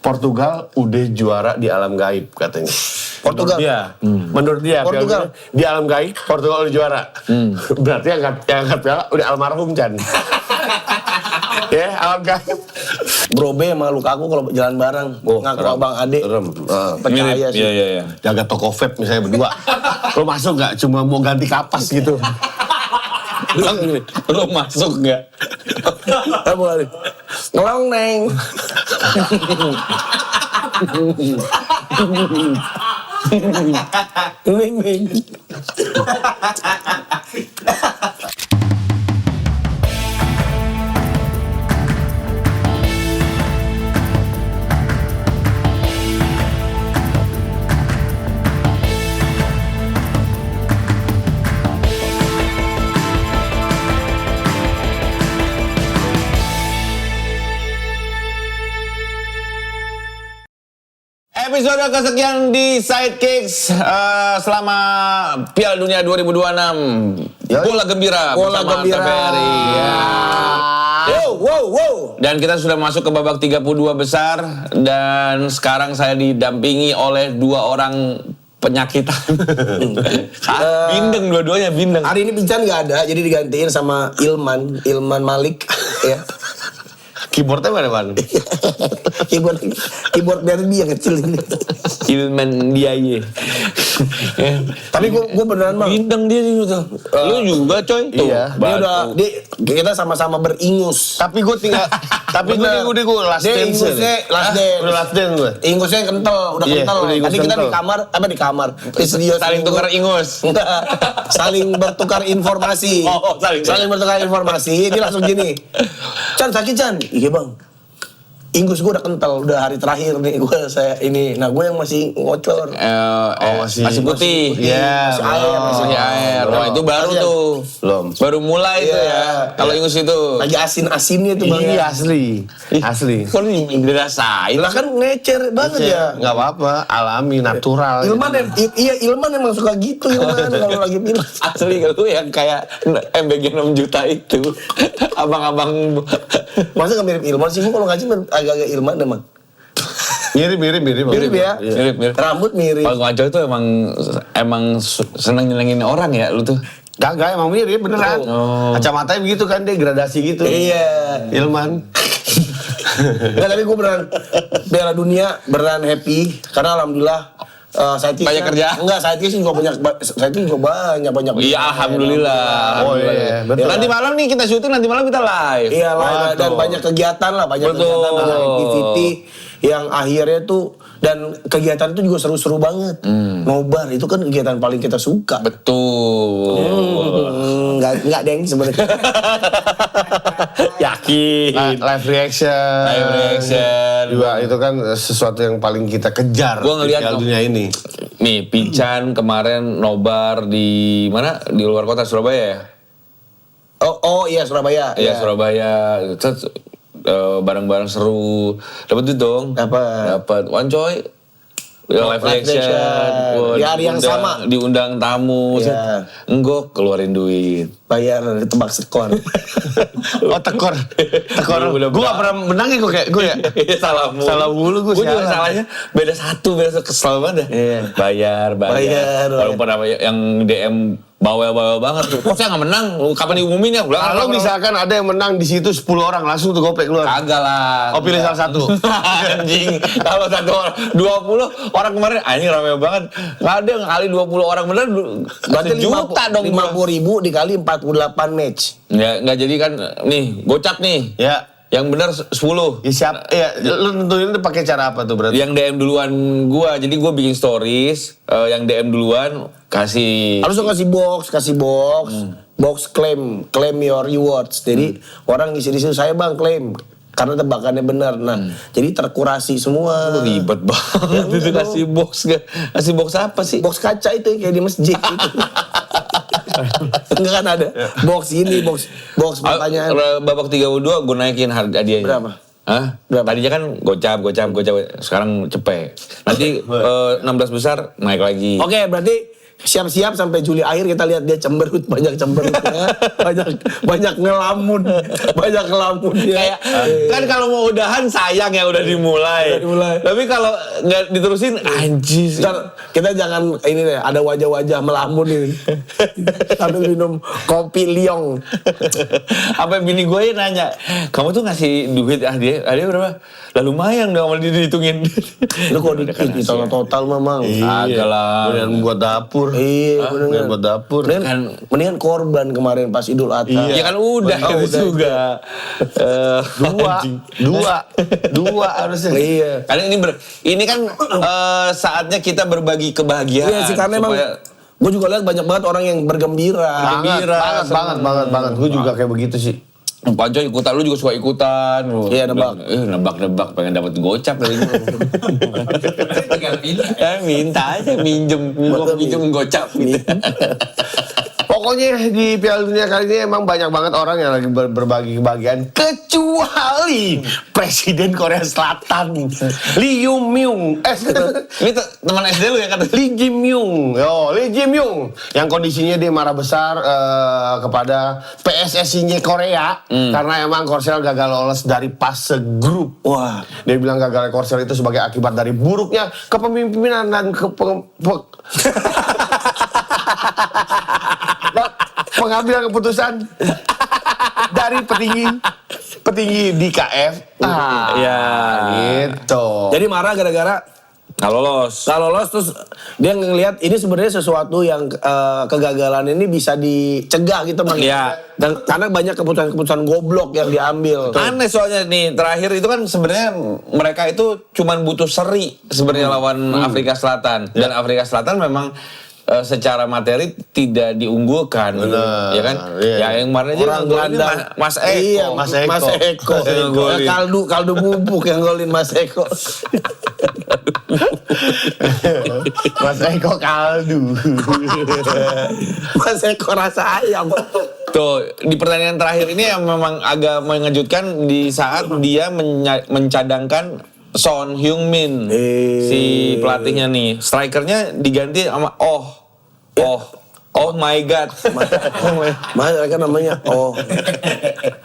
Portugal udah juara di alam gaib katanya. Portugal. Menurut dia Portugal. di alam gaib Portugal udah juara. Berarti yang angkat piala udah almarhum Chan. Ya, alam gaib. Bro B sama Lukaku kalau jalan bareng, ngaku abang adik. Percaya sih. Iya. Jaga toko vape misalnya berdua. Lo masuk nggak? Cuma mau ganti kapas gitu. Lo masuk nggak? Boleh. Ngelong neng. Neng. Episode kesekian di Sidekicks selama Piala Dunia 2026. Bola gembira bersama TVRI. Wow. Dan kita sudah masuk ke babak 32 besar dan sekarang saya didampingi oleh dua orang penyakitan. Bindeng dua-duanya bindeng. Hari ini Pican nggak ada, jadi digantiin sama Ilman Malik. Ya. Keyboardnya mana? Keyboard derby yang kecil ini. Ilman Diaye. Tapi gue beneran bang. Bindeng dia tuh. Lu juga coy. Tuh, Iya. Kita sama-sama beringus. Tapi gue tinggal. Tapi gue last Dia dance. ingusnya last dance. Udah last dance gue. Ingusnya kental, udah Iya, kental. udah ingus Tadi kita kental. di kamar. Di studio Saling tukar ingus. Saling bertukar informasi. Oh, saling bertukar informasi. Dia langsung gini. Chan, sakit Chan. Iya bang. Ingus gue udah kental, udah hari terakhir nih saya ini. Nah gue yang masih ngocor. Masih putih. Iya, Masih air. Wah itu baru tuh. Belum. Baru mulai itu ya. Kalau ingus itu. Lagi asin-asinnya tuh bang. Iya asli. Kok lu dirasain? Lah kan ngecer banget ya. Nggak apa-apa, alami, natural. Ilman emang suka gitu Ilman kalau lagi pilih. Asli lu yang kayak MBG 6 juta itu. Abang-abang. Masa nggak mirip Ilman sih? Gue kalau ngaji agak-agak Ilman emang. Mirip ya. Mirip. Rambut mirip. Pak Ngaco itu emang seneng nyenengin orang ya lu tuh. Gak, emang mirip beneran. Kacamatanya begitu kan, dia gradasi gitu. Iya. Ilman. Nggak, tapi gue beneran Piala Dunia beneran happy karena alhamdulillah saya Banyak kerja? Enggak, saya sih juga banyak. Iya, alhamdulillah. Oh iya, betul. Nanti malam nih kita syuting, nanti malam kita live. Iya lah, dan banyak kegiatan lah, banyak kegiatan, banyak activity yang akhirnya tuh, dan kegiatan itu juga seru-seru banget. Nobar itu kan kegiatan paling kita suka. Betul. Enggak deng sebenarnya. Yakin. Live reaction. Juga itu kan sesuatu yang paling kita kejar. Gua ngeliat di Piala Dunia ini. Nih, Pican kemarin nobar di mana? Di luar kota Surabaya ya? Oh iya Surabaya. Iya, Surabaya. Terus bareng-bareng seru. Dapat duit dong? Dapat. One coy. Live reaction. Di hari yang sama. Diundang tamu. Iya. Enggak keluarin duit. Bayar tebak skor. Oh tekor. Udah Gue gak pernah menang ya gue ya. Salah mulu. Gue Gue juga salahnya beda satu kesel banget ya. Bayar. Walaupun apa yang DM bawel banget tuh. Kok saya nggak menang? Kapan diumumin ya? Kalau misalkan ada yang menang di situ 10 orang langsung tuh gopek keluar. Kagak lah. Oh pilih salah satu. Anjing. Kalau satu orang 20 orang kemarin ini rame banget. Nggak ada yang kali 20 orang bener. Berarti juta dong. 50.000 dikali 48 match. Ya nggak jadi kan nih gocap nih. Ya. Yang benar 10. Ya siap. Ya lu tentuin itu pakai cara apa tuh berarti? Yang DM duluan gua. Jadi gua bikin stories, yang DM duluan kasih. Harus kasih box. Box claim your rewards. Jadi orang ngisi di situ, saya bang klaim karena tebakannya benar. Nah, jadi terkurasi semua. Ribet banget itu kasih box. Kasih box apa sih? Box kaca itu kayak di masjid itu. Enggak kan ada box ini, box pertanyaan. Babak 32 gue naikin hadiahnya. Berapa? Hah? Berapa? Tadinya kan gocap. Sekarang cepet. Nanti 16 besar naik lagi. Oke, berarti siap-siap sampai Juli akhir kita lihat dia cemberut, banyak cemberutnya, banyak ngelamun ya. Kayak kan kalau mau udahan sayang ya udah dimulai. Tapi kalau nggak diterusin anjir. Kita jangan ini deh, ada wajah-wajah melamun ini. Sambil minum kopi liong. Apa bini gue nanya, kamu tuh ngasih duit dia berapa? Lah lumayan dong kalau dihitungin. Lu kok dikit total memang. Agak lah. Kemudian buat dapur. Iya, bener buat dapur. Mendingan korban kemarin pas Idul Adha. Iya kan udah itu juga. Dua harusnya. Iya. Karena ini kan saatnya kita berbagi kebahagiaan. Iya sih, karena emang gue juga lihat banyak banget orang yang bergembira. Banget. Gue juga kayak begitu sih. Panco ikutan, lu juga suka ikutan. Iya, nebak. Nebak pengen dapat gocap dari gue. Minta aja minjem gocap gitu. Pokoknya di Piala Dunia kali ini emang banyak banget orang yang lagi berbagi kebahagiaan, kecuali Presiden Korea Selatan Lee Jae-myung. Ini teman SD lu ya kata Lee Jae-myung. Lee Jae-myung yang kondisinya dia marah besar kepada PSSI-nya Korea karena emang Korsel gagal lolos dari fase grup. Wah, dia bilang gagal Korsel itu sebagai akibat dari buruknya kepemimpinan dan pengambilan keputusan dari petinggi di KF. Ya gitu. Jadi marah gara-gara nggak lolos terus dia ngelihat ini sebenarnya sesuatu yang kegagalan ini bisa dicegah gitu Bang. Iya. Dan karena banyak keputusan goblok yang diambil. Aneh soalnya nih terakhir itu kan sebenarnya mereka itu cuman butuh seri sebenarnya lawan Afrika Selatan dan Afrika Selatan memang secara materi tidak diunggulkan. Bener, ya kan? iya. Ya yang kemarin aja Orang gelandang Mas Eko. Iya, Mas Eko. Kaldu bubuk yang golin Mas Eko. Mas Eko kaldu. Mas Eko rasa ayam. Tuh, di pertandingan terakhir ini yang memang agak mengejutkan di saat dia mencadangkan Son Heung-min, si pelatihnya nih. Strikernya diganti sama Oh my God. Mereka namanya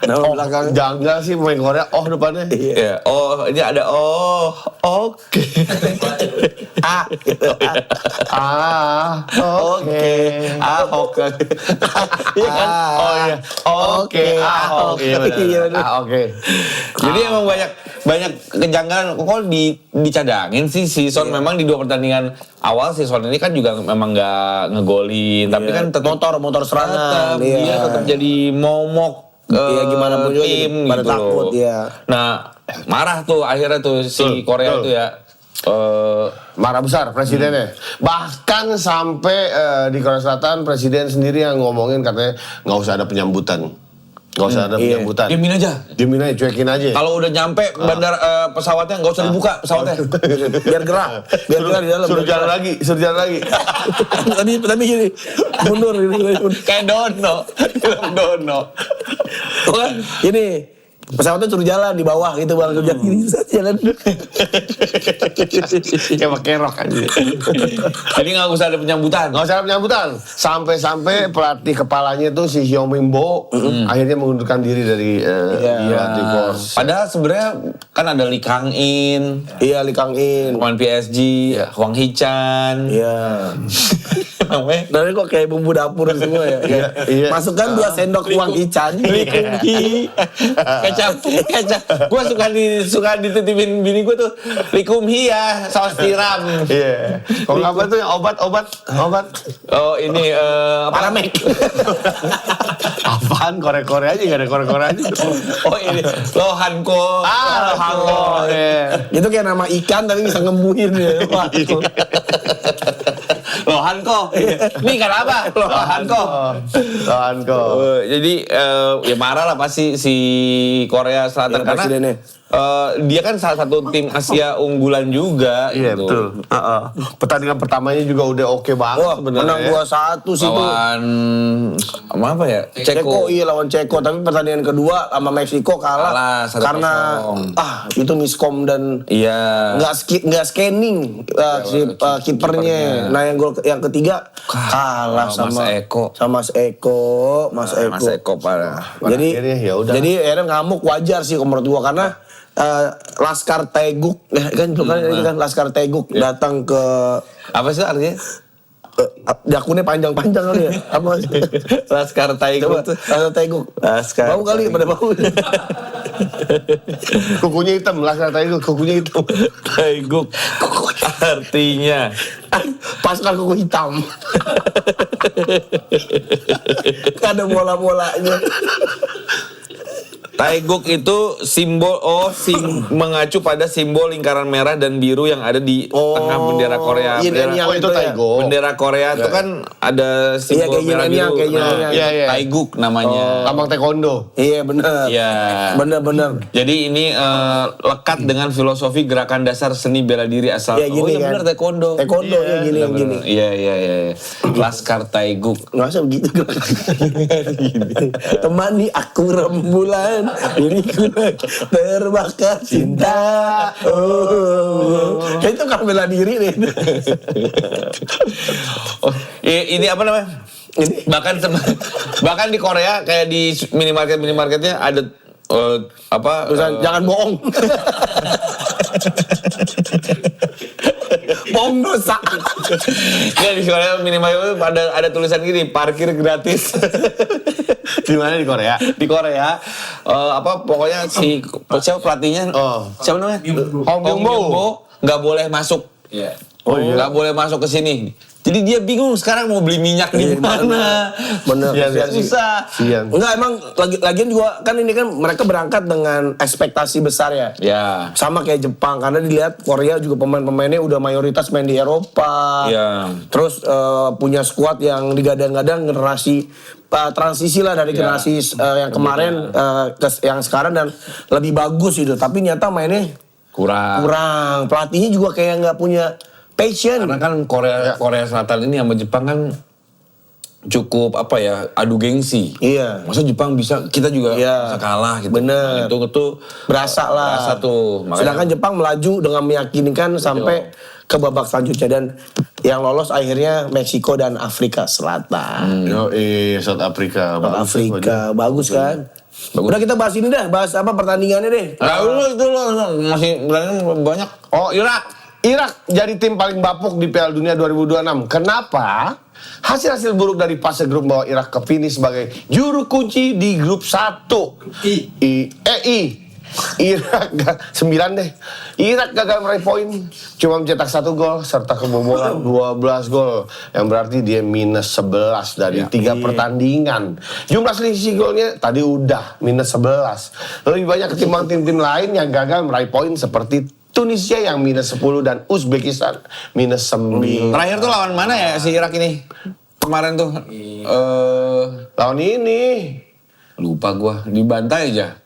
nama belakang. Janggal sih pemain Korea. Depannya. Iya. Ini ada oke. Oke. Iya kan? Oke. Jadi emang banyak kejanggalan. Kok dicadangin sih si Son memang di 2 pertandingan awal si Son ini kan juga memang nggak ngegolin. Tapi kan tetap motor serangan. Dia tetap jadi momok. Gimana pun juga tim pada gitu takut loh. ya. Nah marah tuh akhirnya tuh si Korea tuh ya. Marah besar presidennya. Bahkan sampai di Korea Selatan presiden sendiri yang ngomongin katanya nggak usah ada penyambutan. Gak usah ada penyambutan. Diemin aja. Diemin aja, cuekin aja. Kalau udah nyampe bandara pesawatnya nggak usah dibuka pesawatnya. Biar gerak di dalam. Suruh jalan lagi. Tapi gini, mundur. Kayak Dono, film Dono. Ini pesawatnya suruh jalan di bawah gitu Bang. Jalan. Kayak pakai rok aja. Jadi nggak usah ada penyambutan. Nggak usah ada penyambutan. Sampai pelatih kepalanya tuh si Hyung Min Bo akhirnya mengundurkan diri dari pelatih Korsel. Padahal sebenarnya kan ada Lee Kang-in. Iya, Lee Kang-in. Pemain PSG, Hwang Hee-chan. Iya. Namanya Dan kok kayak bumbu dapur semua ya. Iya. Masukkan 2 sendok Hwang Hee-chan. Kecap. Gue suka dititipin bini gue tuh likumhi ya, saus tiram. Iya. Kalau apa tuh yang obat? Oh ini Paramek. Apaan? Korea-Korea aja, nggak ada Korea-Korea aja. Oh ini Lohanko. Lohanko. Itu kayak nama ikan tapi bisa ngembuhin ya. Wah. Lohanko. Ini kan apa? Lohanko. Lohanko. Jadi ya marah lah pasti si Korea Selatan karena dia kan salah satu tim Asia unggulan juga. Iya gitu. betul. Pertandingan pertamanya juga udah oke banget Wah, menang 2-1 sih tuh. Lawan apa ya? Ceko iya lawan Ceko, tapi pertandingan kedua sama Meksiko kalah 1-0. karena itu miskom dan Iya. nggak scanning kipernya. Nah yang ketiga kalah Mas Eko. sama Mas Eko. Mas Eko parah. Jadi akhirnya ya udah. Jadi akhirnya ngamuk wajar sih menurut gua karena Laskar Teguk kan Laskar Teguk datang ke Apa sih artinya? jakunnya panjang-panjang kali ya. Apa? Laskar Teguk tuh. Laskar Teguk. Laskar Bau kali pada bau. Kukunya hitam lah kata itu, kukunya hitam. Teguk. Artinya Pasukan kuku hitam. Ada bola-bolanya. Taeguk itu simbol mengacu pada simbol lingkaran merah dan biru yang ada di tengah bendera Korea. Iya, itu Taeguk. Bendera Korea itu kan ada simbol kayak merah yin-nya, biru. kayak yin-nya. Iya. Taeguk namanya. Lambang taekwondo. Iya benar. Iya. Benar. Jadi ini lekat dengan filosofi gerakan dasar seni bela diri asal. Iya gini kan. benar taekwondo. Taekwondo ya gini. Iya. Laskar Taeguk. Nggak usah begitu. Temani aku rembulan, diriku terbakar cinta. Kayak itu kan bela diri nih. Ini apa namanya? Bahkan di Korea kayak di minimarketnya ada Tulisan, jangan bohong. Bohong dosa. Nggak, di Korea minimal ada tulisan gini, parkir gratis. Di mana di Korea? Di Korea pokoknya siapa pelatihnya? Siapa namanya? Hong Byung-bo. Nggak boleh masuk. Iya. Nggak boleh masuk ke sini. Jadi dia bingung sekarang mau beli minyak di mana. Bener. Iya, Susah. Sian. Enggak, emang lagian juga kan ini kan mereka berangkat dengan ekspektasi besar ya. Ya. Sama kayak Jepang karena dilihat Korea juga pemain-pemainnya udah mayoritas main di Eropa. Ya. Terus punya skuad yang digadang-gadang generasi transisi lah dari generasi yang kemarin ke yang sekarang dan lebih bagus gitu. Tapi nyata mainnya kurang. Pelatihnya juga kayak nggak punya passion. Karena kan Korea Selatan ini sama Jepang kan cukup adu gengsi. Iya. Masa Jepang bisa, kita juga bisa kalah gitu. Bener. Itu Berasa lah. Berasa tuh. Makanya, Sedangkan Jepang melaju dengan meyakinkan sampai ke babak selanjutnya dan yang lolos akhirnya Meksiko dan Afrika Selatan. South Africa. Bagus kan? Bagus. Udah kita bahas ini dah, bahas pertandingannya deh. itu masih banyak. Irak jadi tim paling bapuk di Piala Dunia 2026. Kenapa? Hasil-hasil buruk dari fase grup membawa Irak ke finish sebagai juru kunci di grup 1. Irak 9 deh. Irak gagal meraih poin, cuma mencetak 1 gol serta kebobolan 12 gol, yang berarti dia minus 11 dari 3 pertandingan. Jumlah selisih golnya tadi udah minus 11. Lebih banyak ketimbang tim-tim lain yang gagal meraih poin seperti Tunisia yang minus 10 dan Uzbekistan minus 9. Terakhir tuh lawan mana ya si Irak ini? Kemarin tuh Tahun ini lupa gua, dibantai aja.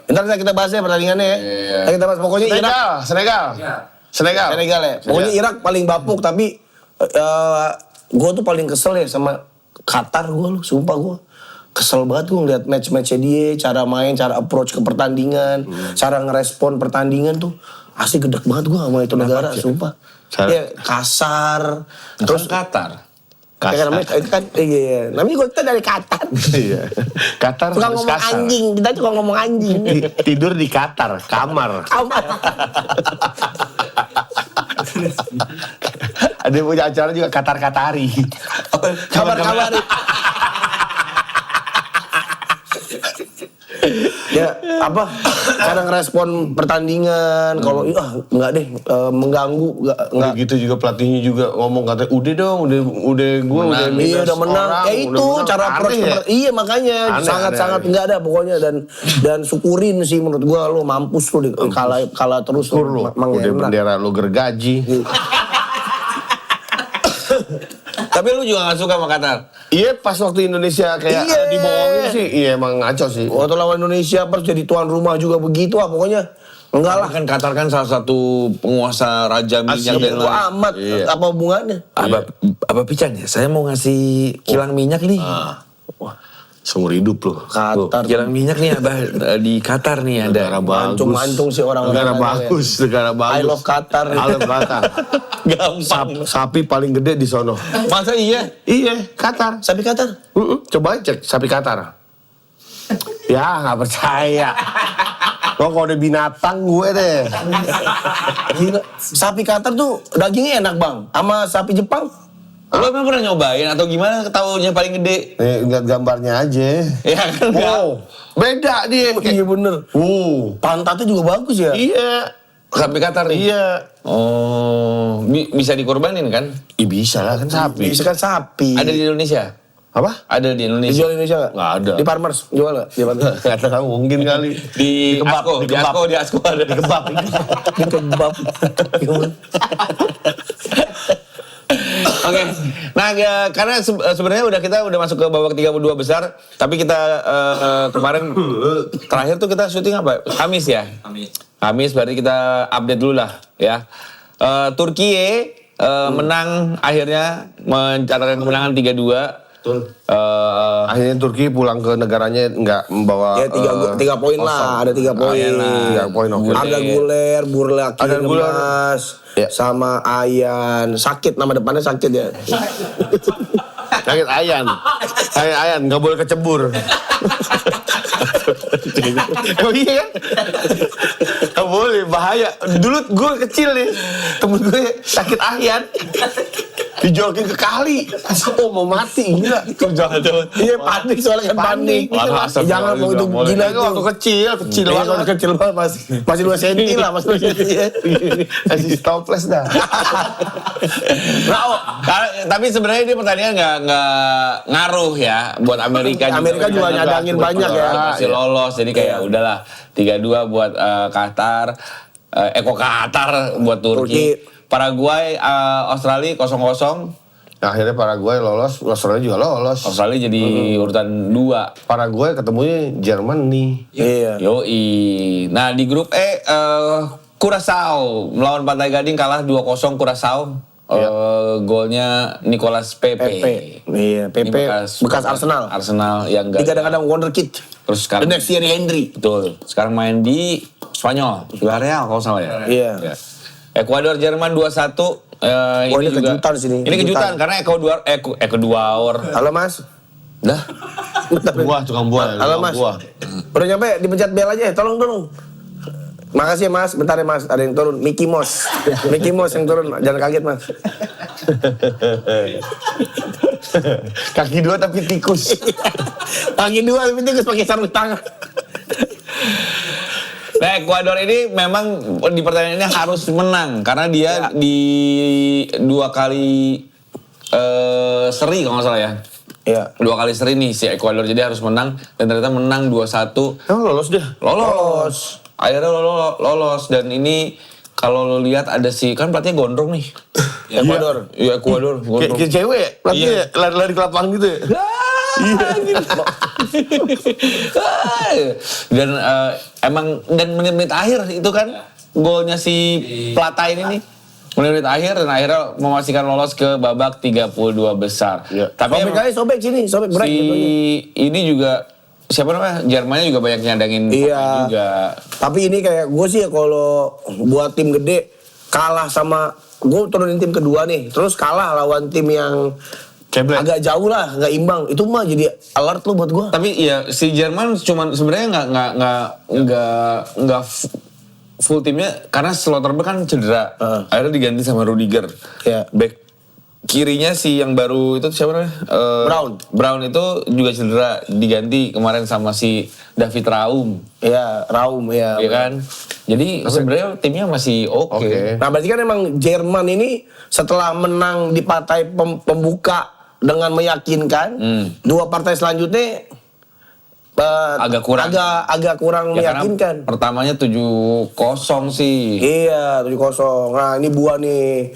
Ntar kita bahas ya pertandingannya ya. Ntar kita bahas pokoknya Irak. Senegal ya. Pokoknya Irak paling bapuk tapi gue tuh paling kesel ya sama Qatar sumpah gue. Kesel banget gue ngeliat match-matchnya dia, cara main, cara approach ke pertandingan, cara ngerespon pertandingan tuh asli gedek banget gue sama itu negara, sumpah. Ya kasar, Terus Qatar. namanya itu kan namanya juga kita dari Qatar. Iya. Qatar Suka harus ngomong kasar. anjing, kita juga ngomong anjing. Tidur di Qatar, kamar. Ada yang punya acara juga Qatar-Qatari. Kabar-kabar. Ya cara ngerespon pertandingan kalau enggak deh mengganggu enggak Gitu juga pelatihnya juga ngomong katanya udah dong udah gue udah iya minus udah menang orang, ya udah itu menang. cara approach Aneh ya? iya makanya sangat-sangat enggak ada pokoknya dan syukurin sih menurut gua lo mampus lo kalah terus Syukur lu, udah bendera lu gergaji. Tapi lu juga gak suka sama Qatar? Iya pas waktu Indonesia kayak Iya. dibohongin sih, iya emang ngaco sih. Waktu lawan Indonesia pas jadi tuan rumah juga begitu pokoknya. Enggak lah. Kan Qatar kan salah satu penguasa raja minyak dan Bodo lain. amat Iya. apa hubungannya? Abah Pican ya, saya mau ngasih kilang minyak nih. Wah, seumur hidup loh. Tuh, Qatar. kilang minyak nih Abah di Qatar nih ada. Negara bagus. Mancung-mancung sih orang-orang Negara Qatar ya. bagus, negara bagus. I love Qatar. I love Qatar. Gampang. Sapi paling gede di sono. Masa iya? Iya, Qatar. Sapi Qatar. Coba cek sapi Qatar. Ya, nggak percaya. Lo kalau ada binatang gue deh. Gila. Sapi Qatar tuh dagingnya enak bang. Sama sapi Jepang. Lo emang pernah nyobain atau gimana tahunya paling gede? Nih, lihat gambarnya aja. Ya kan? Wow, beda dia. Iya bener. Pantatnya juga bagus ya. Iya, Sapi Qatar nih? iya. Oh, bisa dikorbanin kan? Ih, bisa lah kan sapi. Bisa kan sapi. Ada di Indonesia? Apa? Ada di Indonesia. Dijual di Indonesia nggak? Nggak ada. Di Farmers jual nggak? Di Farmers. Nggak tahu, mungkin kali. Di Asko, di Asko ada. Di kebab. Di kebab. Oke. Nah, karena sebenarnya kita udah masuk ke babak 32 besar, tapi kita kemarin terakhir tuh kita syuting apa? Kamis ya? Kamis berarti kita update dulu lah ya. Turki menang akhirnya mencatatkan kemenangan 3-2. Betul. Akhirnya Turki pulang ke negaranya nggak membawa Ya tiga poin lah, ada 3 poin. 3 poin oke. Arda Güler, Burlaki Arda Güler. Ngemas, Ya. sama Ayan. Sakit nama depannya sakit ya. Sakit Ayan. Kayak Ayan nggak boleh kecebur. Oh iya kan? Nggak boleh, bahaya. Dulu gue kecil nih, temen gue sakit Ayan. Dijolokin ke kali. Oh mau mati, gila. Iya panik soalnya kan panik. Jangan mau itu gila itu. Waktu kecil Iya, banget. waktu kecil banget masih 2 cm lah, masih 2 cm. Kasih toples dah. Nah, tapi sebenarnya ini pertandingan nggak ngaruh ya buat Amerika. Amerika juga nyadangin banyak ya. Masih lolos, jadi kayak udahlah 3-2 buat Qatar, Qatar buat Turki. Paraguay, Australia 0-0. Nah, akhirnya Paraguay lolos, Australia juga lolos. Australia jadi urutan 2. Paraguay ketemunya Jerman nih. Iya. Yoi. Nah di grup E, Curaçao melawan Pantai Gading kalah 2-0 Curaçao. Golnya Nicolas Pepe. Iya, Ini Pepe bekas Arsenal. Arsenal yang Dia kadang-kadang wonderkid. Terus The sekarang next Thierry Henry. betul. Sekarang main di Spanyol, Villarreal kalau salah ya. Iya. Ya. Ekuador Jerman 2-1. Ini juga kejutan sini. Ini kejutan karena Ekuador. Halo Mas. Dah. Buah, tukang buah. Halo tukang Mas. buah. Udah nyampe, dipencet bel aja, tolong. Makasih ya Mas, bentar ya Mas, ada yang turun. Mickey Mouse yang turun, jangan kaget Mas. Kaki 2 tapi tikus. Kaki 2 tapi tikus pakai sarung tangan. Nah, Ekuador ini memang di pertandingan ini harus menang karena dia di 2 kali seri kalau nggak salah ya. Iya. 2 kali seri nih si Ekuador, jadi harus menang dan ternyata menang 2-1. Emang lolos dia? Lolos. Akhirnya lolos dan ini kalau lo lihat ada si kan pelatihnya gondrong nih. Ekuador. Iya, Ekuador gondrong. Kayak cewek ya? Pelatihnya Iya. lari-lari ke lapangan gitu ya? Dan emang dan menit-menit akhir itu kan golnya si Plata ini nih. Menit-menit akhir dan akhirnya memastikan lolos ke babak 32 besar. Iya. Tapi Sobek emang aja, sobek sini, sobek break. si gitu aja. ini juga siapa namanya? Jermannya juga banyak nyadangin pemain Iya. juga. Tapi ini kayak gue sih ya kalau buat tim gede kalah sama gue turunin tim kedua nih, terus kalah lawan tim yang Ceblek. agak jauh lah, nggak imbang. Itu mah jadi alert lu buat gue. Tapi iya si Jerman cuman sebenarnya nggak full timnya karena Slotterbeck kan cedera. Akhirnya diganti sama Rudiger. Iya. Back kirinya si yang baru itu siapa namanya? Brown itu juga cedera, diganti kemarin sama si David Raum. Iya, Raum ya. Iya kan? Jadi sebenarnya timnya masih oke. Oke. Nah berarti kan emang Jerman ini setelah menang di partai pembuka dengan meyakinkan, 2 partai selanjutnya Agak kurang. agak kurang Ya, karena meyakinkan. pertamanya 7-0 sih. Iya, 7-0. Nah ini buah nih.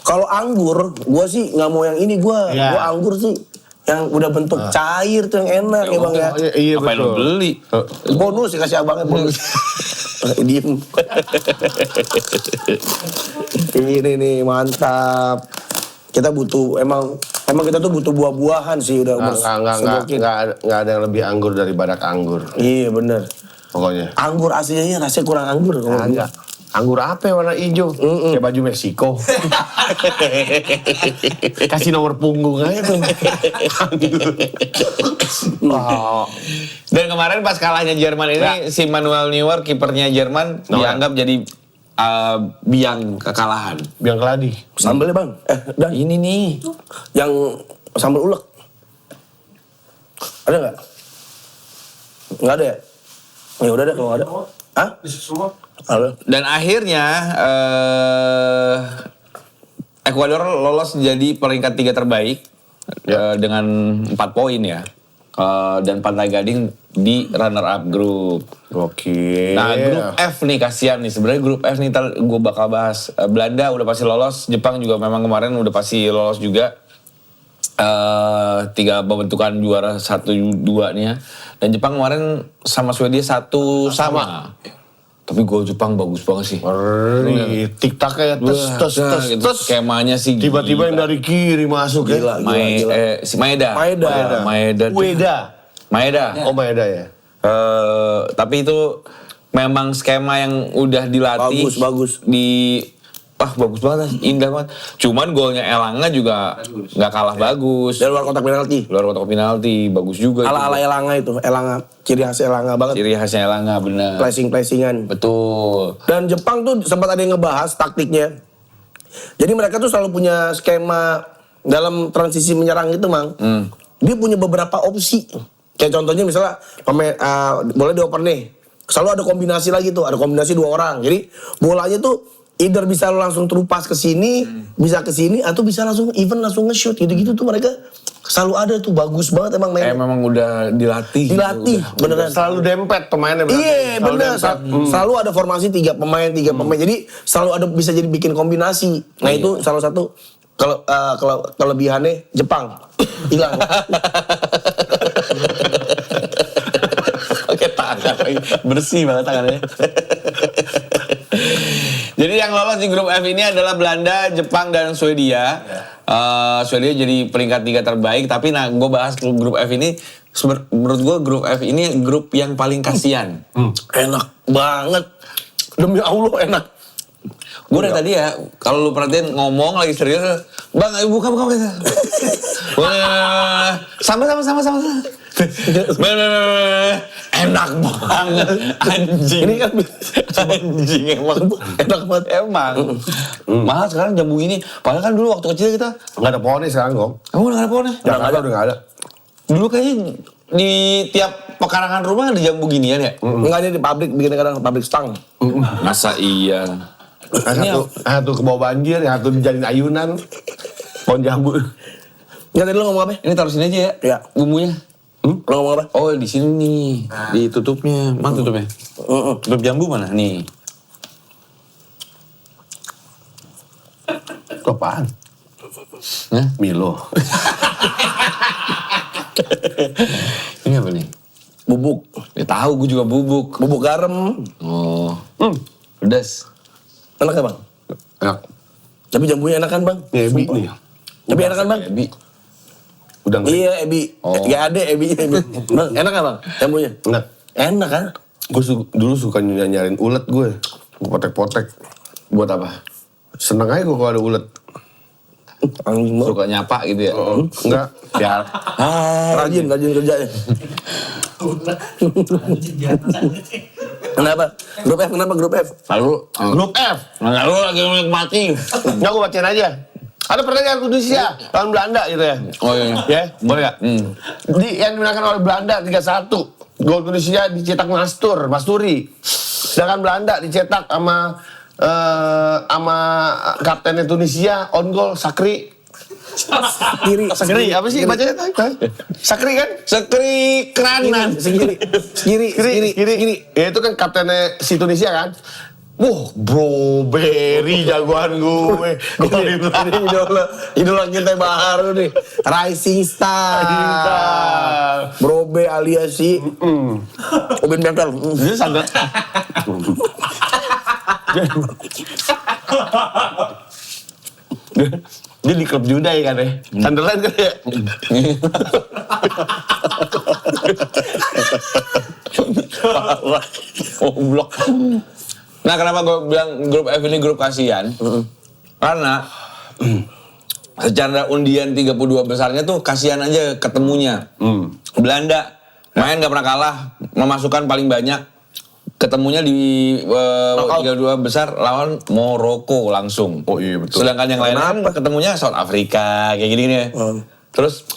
Kalau anggur, gua sih nggak mau yang ini gua. Iya. Gua anggur sih. yang udah bentuk cair tuh yang enak ya bang ya. Iya Apa yang lu betul. beli? Bonus dikasih abangnya bonus. Diem. Ini nih mantap. Kita butuh emang kita tuh butuh buah-buahan sih udah Nggak ada yang lebih anggur dari badak anggur. Iya bener. Pokoknya. Anggur aslinya rasanya kurang anggur. Enggak. Anggur apa yang warna hijau? Kayak baju Meksiko. Kasih nomor punggung aja tuh. Wow. Dan kemarin pas kalahnya Jerman ini si Manuel Neuer kipernya Jerman dianggap jadi biang kekalahan. Biang keladi. Sambelnya bang. Dan Ini nih. yang sambal ulek. Ada nggak? Nggak ada ya? Ya udah deh kalau nggak ada. Hah? Ada. Dan akhirnya Ekuador lolos jadi peringkat 3 terbaik dengan 4 poin ya. Dan Pantai Gading di runner up group. Oke. Nah grup F nih kasihan nih. Sebenarnya grup F nih gue bakal bahas. Belanda udah pasti lolos. Jepang juga memang kemarin udah pasti lolos juga. 3 pembentukan juara 1-2 nih ya. Dan Jepang kemarin sama Swedia 1 sama. Tapi gol Jepang bagus banget sih. Tik-tak kayak tes. Skemanya sih Tiba-tiba yang dari kiri masuk ya. Si Maeda. Maeda. Oh Maeda ya. Tapi itu memang skema yang udah dilatih. Bagus. Bagus banget, indah banget. Cuman golnya Elanga juga nggak kalah bagus. Dari luar kotak penalti. Luar kotak penalti, bagus juga. Ala-ala Elanga itu. Elanga. Ciri khas Elanga banget. Ciri khasnya Elanga, benar. Placing-placingan. Betul. Dan Jepang tuh sempat ada yang ngebahas taktiknya. Jadi mereka tuh selalu punya skema dalam transisi menyerang itu, Mang. Dia punya beberapa opsi. Kayak contohnya misalnya boleh dioper nih. Selalu ada kombinasi lagi tuh, ada kombinasi 2 orang. Jadi bolanya tuh either bisa langsung terupas ke sini, bisa ke sini atau bisa langsung nge-shoot gitu-gitu tuh mereka selalu ada tuh, bagus banget emang mainnya. Memang udah dilatih. Beneran. Selalu dempet pemainnya. Iya bener, selalu ada formasi 3 pemain. Jadi selalu ada bisa jadi bikin kombinasi. Nah itu salah satu kelebihannya Jepang. Hilang. Pakai tangan lagi. Bersih banget tangannya. Jadi yang lolos di grup F ini adalah Belanda, Jepang, dan Swedia. Swedia jadi peringkat 3 terbaik. Tapi gue bahas grup F ini, menurut gue grup F ini grup yang paling kasihan. Enak banget. Demi Allah enak. Gue dari tadi ya, kalau lu perhatiin ngomong lagi serius, bang, buka. Sama. Enak banget, anjing. Ini kan Anjing emang enak banget. Emang. Mahal sekarang jambu ini. Padahal kan dulu waktu kecil kita Nggak ada pohonnya sekarang, Gong. kamu udah gak ada pohonnya? Udah nggak ada. Dulu kayaknya di tiap pekarangan rumah ada jambu ginian ya? Enggak ada di pabrik, bikin kadang pabrik stang. Masa iya? Satu ke bawah banjir, satu dijadiin ayunan. Pohon jambu. Enggak tadi lo ngomong apa? Ini taruh sini aja ya? Iya. Bumbunya. Lo ngomong apa? Oh di sini nih, ditutupnya. Mana tutupnya? Tutup jambu mana? Nih. Itu apaan? Hah? Milo. Ini apa nih? Bubuk. Ya tahu, gue juga bubuk. Bubuk garam. Oh, pedas. Enak ya bang? Enak. Tapi jambunya enak kan bang? Ebi Sumpah. nih. Tapi enak kan bang? Ebi. Udah nggak? Iya Ebi. Oh. Gak ada Ebi. Bang, enak kan bang jambunya? Enak. Enak kan? Gue dulu suka nyariin ulet gue. Gue potek-potek. Buat apa? Seneng aja gue kalau ada ulet. Anjing banget. Suka nyapa gitu ya? Enggak. Biar. Rajin kerjanya. Kenapa? Grup F? Lalu, Grup F. lalu lagi menikmati. Nggak, gue bacain aja. Ada pertandingan Tunisia lawan Belanda gitu ya. Oh iya. Ya, boleh nggak? Yang dimenangkan oleh Belanda 3-1. Gol Tunisia dicetak Masturi. Sedangkan Belanda dicetak sama kaptennya Tunisia on goal Sakri. Sakri apa sih bacanya? Sakri kan? Sekri Kranan. Segiri. Ya itu kan kaptennya si Tunisia kan. Wah, Bro Berry jagoan gue. Ini idola kita baru nih. Rising Star. Bro B alias si Ubin Bengkel. Dia sadar. Dia di klub Judai kan ya. Sunderland kan ya. Goblok. Nah, kenapa gue bilang grup F ini grup kasihan? Karena secara undian 32 besarnya tuh kasihan aja ketemunya. Belanda main gak pernah kalah, memasukkan paling banyak. Ketemunya di 32 besar lawan Maroko langsung. Oh iya betul. Sedangkan yang lain kan ketemunya South Africa kayak gini-gini ya. Terus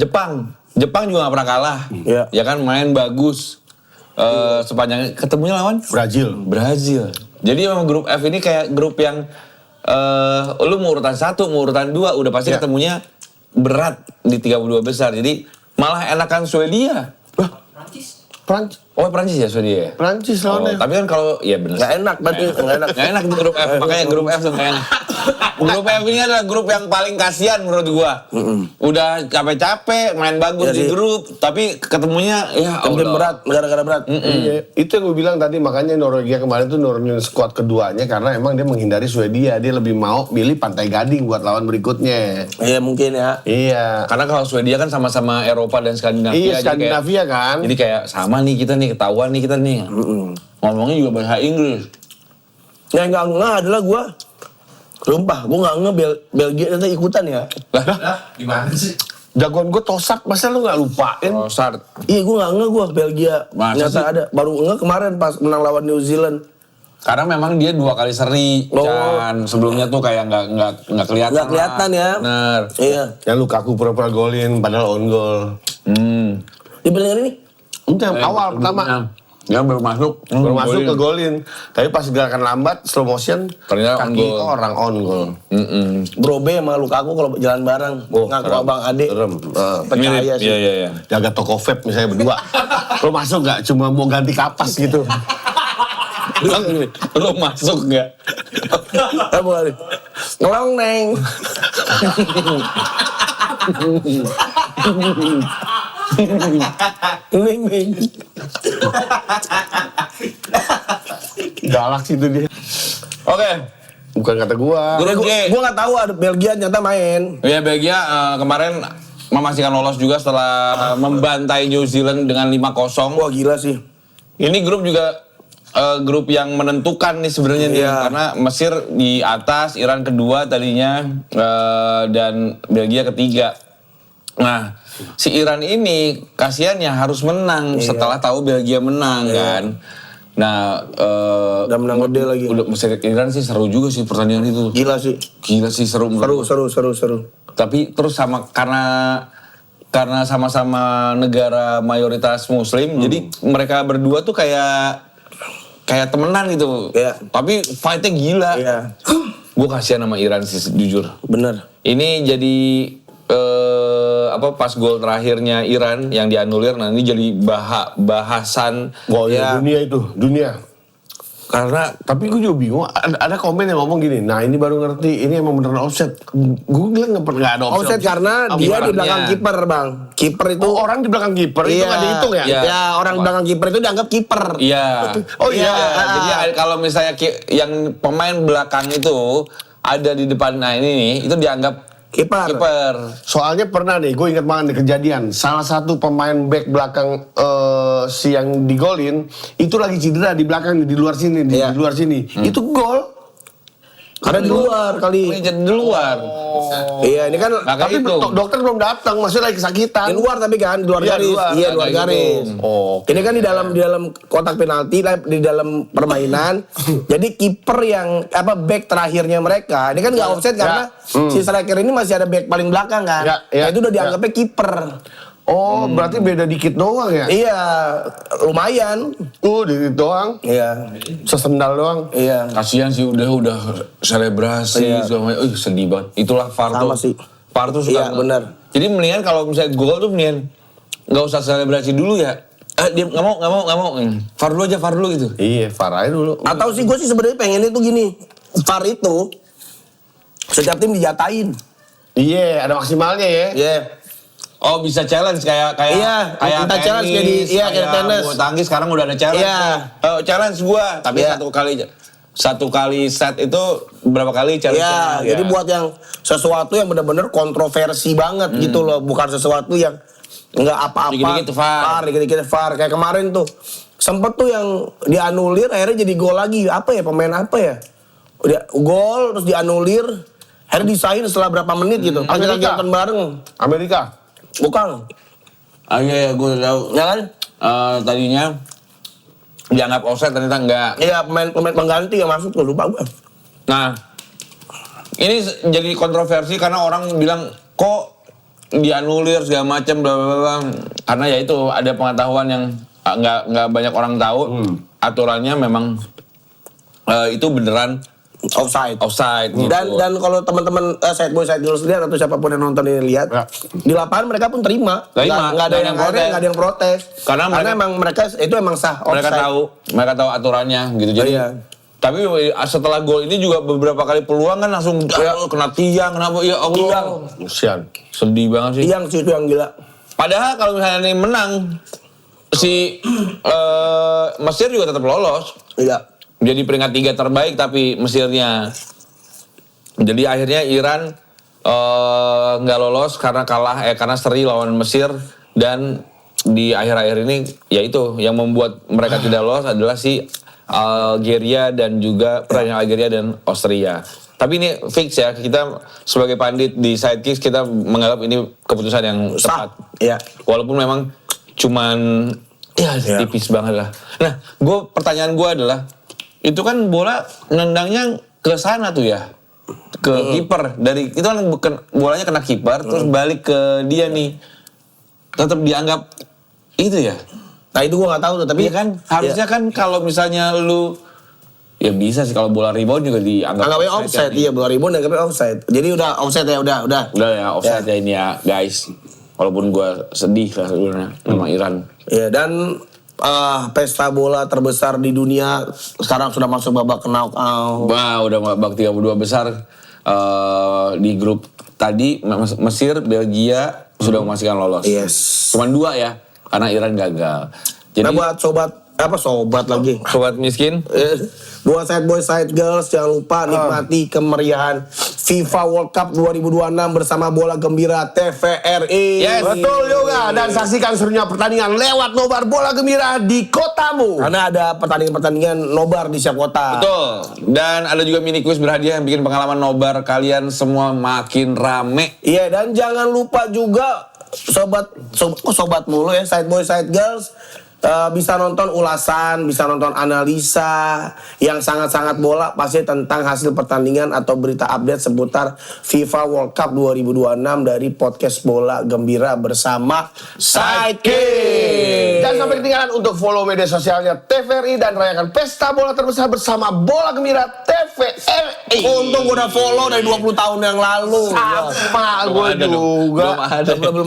Jepang juga gak pernah kalah. Iya. Ya kan main bagus. Sepanjang ketemunya lawan Brazil. Jadi memang grup F ini kayak grup yang lu mau urutan 1, mau urutan 2 udah pasti ketemunya berat di 32 besar. Jadi malah enakan Swedia. Prancis. Oh, Prancis ya Swedia ya? Prancis lawannya. Tapi kan kalau ya benar. Nggak enak berarti, nggak enak. Nggak enak di grup F, makanya grup F tuh nggak enak. Grup F ini adalah grup yang paling kasihan menurut gua. Udah capek-capek main bagus di grup, tapi ketemunya ya Mungkin berat, negara-negara berat. Iya, itu yang gue bilang tadi, makanya Norwegia kemarin tuh nurunin skuad keduanya karena emang dia menghindari Swedia. Dia lebih mau milih Pantai Gading buat lawan berikutnya. Iya mungkin ya. Iya. Karena kalau Swedia kan sama-sama Eropa dan Skandinavia. Iya, jadi Skandinavia kan. Jadi kayak sama nih kita nih, ketahuan nih kita nih. Ngomongnya juga bahasa Inggris. Yang nggak adalah gue. Sumpah, gue nggak Belgia ternyata ikutan ya. Gimana sih? Jagoan gue Tosak, masa lu gak lupain? Rosard. Iya gue nggak gue Belgia. Masa Ternyata sih? ada. Baru kemarin pas menang lawan New Zealand. Karena memang dia 2 kali seri, Chan. Sebelumnya tuh kayak nggak kelihatan. Nggak kelihatan ya. Bener. Iya. Yang Lukaku pura-pura golin, padahal on goal. Di pertandingan ini Udah, awal pertama. Dia baru masuk. Baru masuk ke golin. Tapi pas gerakan lambat, slow motion, Ternyata on kaki goal. orang on goal. Bro B sama Lukaku kalau jalan bareng. Ngaku abang adik. Percaya Mirip. sih. Iya. Jaga toko vape misalnya berdua. Lo masuk gak? Cuma mau ganti kapas gitu. Bilang gini, lo masuk nggak? Boleh. Ngelong neng. Neng neng. Galak sih itu dia. Oke. Bukan kata gua. Grup G. Gue nggak tahu ada Belgia ternyata main. Ya Belgia kemarin memastikan lolos juga setelah membantai New Zealand dengan 5-0. Wah gila sih. Ini grup juga grup yang menentukan nih sebenarnya nih, Iya. karena Mesir di atas, Iran kedua tadinya, dan Belgia ketiga. Nah, si Iran ini kasihannya harus menang setelah tahu Belgia menang kan. Nah, Udah menang gede lagi. udah Mesir Iran sih seru juga sih pertandingan itu. Gila sih. Gila sih seru. menurut gua. Seru. Tapi terus karena sama-sama negara mayoritas Muslim, jadi mereka berdua tuh kayak temenan gitu. Iya. Tapi fightnya gila. Iya. Gue kasihan sama Iran sih jujur. Bener. Ini jadi pas gol terakhirnya Iran yang dianulir, nah ini jadi bahasan. Gol Ya. dunia itu, dunia. Karena Tapi gue juga bingung, ada komen yang ngomong gini, nah ini baru ngerti, ini emang beneran offset. Gue bilang nggak ada offset. Offset karena dia di kipernya. belakang kiper bang. Kiper itu. Oh, orang di belakang kiper itu nggak dihitung ya? Iya. Ya orang di belakang kiper itu dianggap kiper. iya. Oh iya. Jadi kalau misalnya yang pemain belakang itu ada di depan, nah ini nih, itu dianggap Kiper. Soalnya pernah nih, gue inget banget nih kejadian. Salah satu pemain back belakang si yang digolin itu lagi cedera di belakang, di luar sini, di Iya. luar sini. Itu gol. Karena di luar kali. Jadi di luar. Iya ini kan. Nggak Tapi kehitung. dokter belum datang, maksudnya lagi kesakitan. Di luar tapi kan di luar Iya, garis. luar. Iya Nggak luar garis. hitung. Oh. Ini kan di dalam kotak penalti, di dalam permainan. Jadi kiper yang back terakhirnya mereka, ini kan nggak offset karena si striker ini masih ada back paling belakang kan. Ya, ya, Nah, itu udah dianggapnya kiper. Oh, berarti beda dikit doang ya? Iya, lumayan. Dikit doang. Iya, Sesendal doang. iya. Kasihan sih udah selebrasi Iya. segala macam. Sedih banget. Itulah VAR Sama tuh. sih. VAR tuh suka. Iya, benar. Jadi mendingan kalau misalnya gol tuh mendingan nggak usah selebrasi dulu ya. Dia nggak mau. VAR dulu gitu. Iya, VAR aja dulu. Atau sih gue sih sebenarnya pengennya tuh gini, VAR itu setiap tim dijatain. Iya, ada maksimalnya ya. Iya. Oh bisa challenge kayak Iya, minta challenge kayak di- iya, kayak tenis. bulu tangkis sekarang udah ada challenge. Iya. Challenge gua, tapi Iya. satu kali set itu berapa kali challenge? Iya, jadi buat yang sesuatu yang benar-benar kontroversi banget gitu loh, bukan sesuatu yang nggak apa-apa. Dikit-dikit VAR. Dikit-dikit VAR. Kayak kemarin tuh sempet tuh yang dianulir akhirnya jadi gol lagi. Apa ya, pemain apa ya? Udah gol terus dianulir, akhirnya disahin setelah berapa menit gitu. Pas kita Amerika. nonton bareng. Amerika. Bukan. Iya, gue tahu. Ya kan? Tadinya dianggap offside ternyata enggak. Iya, pemain pengganti yang masuk tuh, lupa gue. Nah, ini jadi kontroversi karena orang bilang kok dianulir segala macam bla bla bla. Karena ya itu ada pengetahuan yang nggak banyak orang tahu. Aturannya memang itu beneran offside gitu. Dan kalau teman-teman side boy side girls lihat atau siapapun yang nonton ini lihat, Ya. di lapangan mereka pun terima. Terima, Nggak ada nggak yang ada yang nggak ada yang protes. Karena emang mereka itu emang sah mereka offside. tahu aturannya gitu. Jadi Iya. tapi setelah gol ini juga beberapa kali peluang kan langsung kena tiang, kenapa ya Allah. Kasian. Sedih banget sih. Yang sih itu yang gila. Padahal kalau misalnya ini menang si Mesir juga tetap lolos. Iya. Jadi peringkat 3 terbaik tapi Mesirnya. Jadi akhirnya Iran nggak lolos karena karena seri lawan Mesir, dan di akhir-akhir ini ya itu yang membuat mereka tidak lolos adalah si Algeria dan juga pertandingan Algeria dan Austria. Tapi ini fix ya, kita sebagai pandit di Sidekicks kita menganggap ini keputusan yang tepat. Iya. Walaupun memang cuman ya tipis banget lah. Nah, pertanyaan gue adalah itu kan bola nendangnya ke sana tuh ya, ke kiper. Dari itu kan bolanya kena kiper terus balik ke dia nih, tetap dianggap itu ya. Nah itu gua nggak tahu tuh, tapi Iya kan harusnya kan kalau misalnya lu ya bisa sih kalau bola rebound juga dianggap anggapnya offside. kan. Iya, bola rebound anggapnya offside. Jadi udah offside ya, udah. Udah ya offside ya ini ya guys. Walaupun gua sedih lah sebenarnya sama Iran. Iya, dan pesta bola terbesar di dunia sekarang sudah masuk babak knockout. Wah, udah babak 32 besar di grup tadi Mesir, Belgia sudah memastikan lolos. Yes. Cuman 2 ya, karena Iran gagal. Jadi Nah buat sobat lagi. sobat miskin, Buat side boy side girls jangan lupa nikmati kemeriahan FIFA World Cup 2026 bersama Bola Gembira TVRI. Yes. Betul juga. Dan saksikan serunya pertandingan lewat nobar bola gembira di kotamu. Karena ada pertandingan-pertandingan nobar di setiap kota. betul. Dan ada juga mini quiz berhadiah yang bikin pengalaman nobar kalian semua makin rame. Iya, dan jangan lupa juga sobat mulu ya, side boy side girls, bisa nonton ulasan, bisa nonton analisa yang sangat-sangat bola pasti tentang hasil pertandingan atau berita update seputar FIFA World Cup 2026 dari podcast Bola Gembira bersama Sidekick. Jangan sampai ketinggalan untuk follow media sosialnya TVRI dan rayakan pesta bola terbesar bersama Bola Gembira TVRI. Untung gue udah follow dari 20 tahun yang lalu. Sama Belum gue ada dong. juga. Belum ada. Belum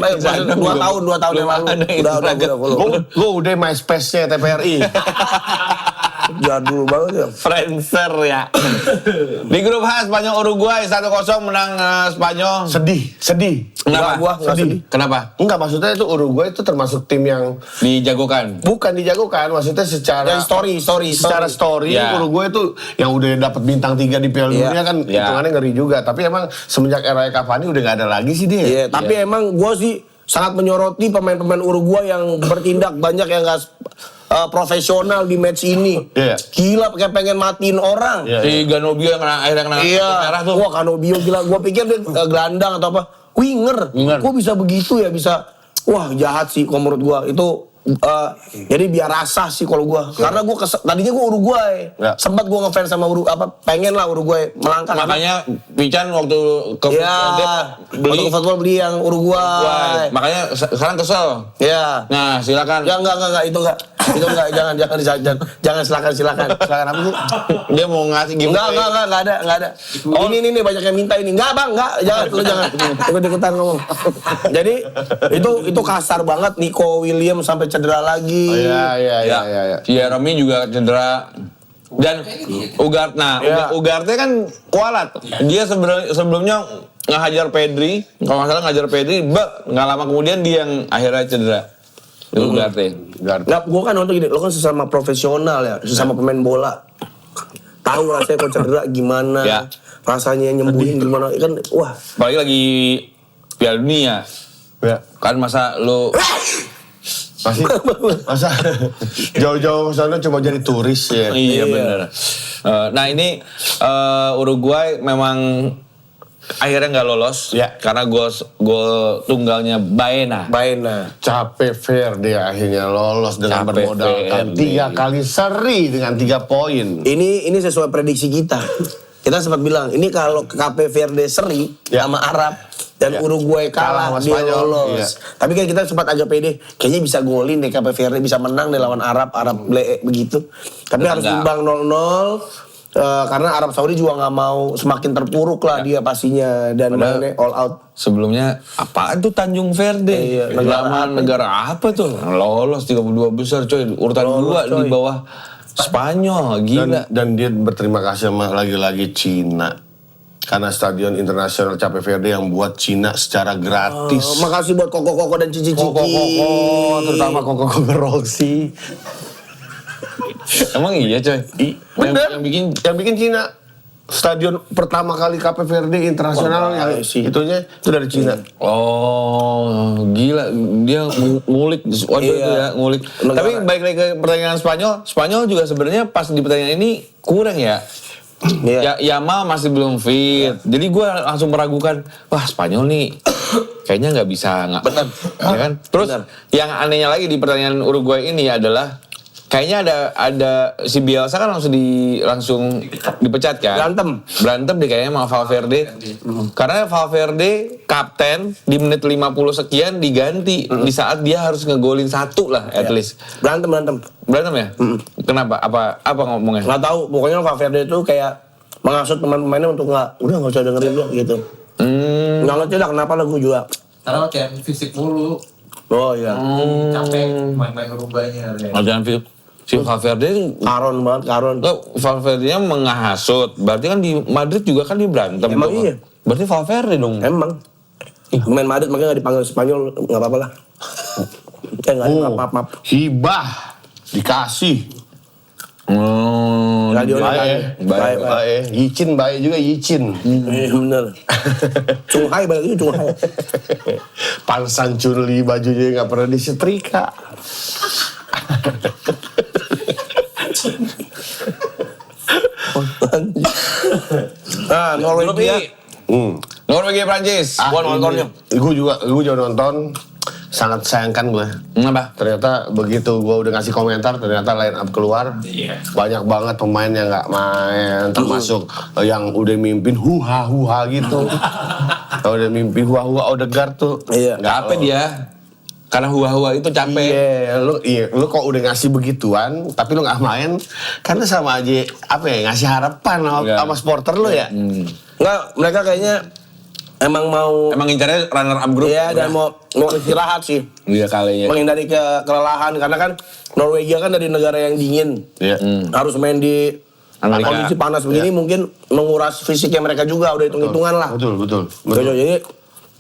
2 tahun yang lalu. Udah follow. Gue udah MySpace-nya TVRI. Jadul banget ya. Friendster ya. Di grup H Spanyol Uruguay 1-0 menang Spanyol. Sedih. Kenapa? Gua nggak sedih. Kenapa? Enggak, maksudnya itu Uruguay itu termasuk tim yang Dijagokan. bukan dijagokan, maksudnya secara secara story Ya. Uruguay itu yang udah dapat bintang 3 di Piala Iya. Dunia kan Ya. hitungannya ngeri juga. Tapi emang semenjak era Cavani udah nggak ada lagi sih dia. Iya, tapi emang gue sih sangat menyoroti pemain-pemain Uruguai yang bertindak banyak yang gak profesional di match ini. Iya. Gila, kayak pengen matiin orang. Iya. Si Ganobio yang akhirnya kena Iya. kartu merah tuh. Wah, Kanobio gila. Gue pikir dia gelandang atau apa. Winger. Kok bisa begitu ya? Bisa. Wah, jahat sih kalau menurut gue. Itu jadi biar rasa sih kalau gue. Karena gue tadinya gue Uruguay. Ya. Sempat gue ngefans sama pengen lah Uruguay melangkah. Makanya Pican waktu ke Iya. beli Untuk football beli yang Uruguay. Makanya sekarang kesel. Iya. Nah, silakan. Enggak, itu enggak. Itu enggak, jangan silakan. Silakan apa sih? Dia mau ngasih gimana? Enggak ada. Ini banyak yang minta ini. Enggak, Bang, enggak. Jangan. Ikut-ikutan ngomong. Jadi itu kasar banget. Nico Williams sampai cedera lagi. Oh, iya. Jeremy juga cedera. Dan Ugarte kan kualat. Dia sebelumnya ngehajar Pedri, kalau nggak salah ngehajar Pedri, nggak lama kemudian dia yang akhirnya cedera. Ugarte. Nah, gue kan nonton gini, lo kan sesama profesional ya, sesama pemain bola. Tahu rasanya kalau cedera gimana, Ya. rasanya nyembuhin gimana, kan wah. Apalagi lagi Piala Dunia. Ya. Kan masa lo Masa jauh-jauh ke sana cuma jadi turis ya. Iya benar. Nah ini Uruguay memang akhirnya nggak lolos karena gol tunggalnya Baena. Cape Verde akhirnya lolos dengan Cape bermodalkan Verde. 3 kali seri dengan 3 poin. Ini sesuai prediksi kita. Kita sempat bilang, ini kalau Cape Verde seri sama Arab dan Uruguay kalah, Kalah sama dia Spanyol. lolos. Iya. Tapi kan kita sempat agak pede, kayaknya bisa golin deh Cape Verde, bisa menang deh lawan Arab begitu. Tapi harus imbang 0-0. Karena Arab Saudi juga nggak mau semakin terpuruk lah dia pastinya dan mainnya all out. Sebelumnya apaan tuh Tanjung Verde? Iya, negara apa tuh? Lolos 32 besar coy, urutan 2 di bawah Spanyol, gila. Dan dia berterima kasih sama lagi-lagi Cina. Karena Stadion Internasional Cape Verde yang buat Cina secara gratis. Makasih buat Koko dan Cici-Cici. Koko, terutama Koko Roxy. Emang iya coy? Bener. Yang bikin Cina. Stadion pertama kali Cape Verde Internasional yang itu dari Cina. Oh, gila. Dia ngulik waktu itu ya, ngulik. Tapi balik lagi ke pertandingan Spanyol juga sebenarnya pas di pertandingan ini kurang ya. Ya, Yamal masih belum fit. Jadi gue langsung meragukan, wah Spanyol nih kayaknya nggak bisa Benar. Ya kan? Terus yang anehnya lagi di pertandingan Uruguay ini adalah kayaknya ada si Bielsa kan langsung dipecat kan? Berantem deh kayaknya sama Valverde. Karena Valverde kapten di menit 50 sekian diganti di saat dia harus ngegolin 1 lah at least. Berantem. Berantem ya? Kenapa? Apa ngomongnya? Nggak tahu, pokoknya Valverde itu kayak mengasut pemain-pemainnya untuk nggak usah dengerin dia gitu. Nggak ngerti lah kenapa lah gue juga. Karena latihan fisik mulu, Oh iya. capek main-main Uruguay-nya. Latihan si Valverde Karon. Valverde-nya menghasut. Berarti kan di Madrid juga kan dia berantem. Emang dong. iya. Berarti Valverde dong. Emang. Main Madrid makanya nggak dipanggil Spanyol, nggak apa-apa lah. Nggak ada, maaf. Hibah dikasih. Radio Baik. Yicin baik juga Yicin. Bener. Cunghai balik itu Cunghai. Pansan Chun-Li bajunya nggak pernah disetrika. Nah, Norwegia. Norwegia Prancis. Gua nontonnya. Gue juga nonton. Sangat sayangkan gue. Kenapa? Ternyata begitu gue udah ngasih komentar, ternyata line up keluar. Banyak banget pemain yang nggak main, termasuk yang udah mimpin huha gitu. Udah mimpi huha Odegaard tuh. Iya. Capek dia. Karena hua-hua itu capek. Lu kok udah ngasih begituan, tapi lu nggak main, karena sama aja ngasih harapan sama supporter lu ya. Nggak, mereka kayaknya emang ngincarnya runner up group. Iya, dan mau istirahat sih. Iya kali ya. Menghindari kelelahan karena kan Norwegia kan dari negara yang dingin. Iya. Harus main di Amerika. kondisi panas begini mungkin menguras fisiknya mereka juga, udah hitung-hitungan lah. Betul. Jadi,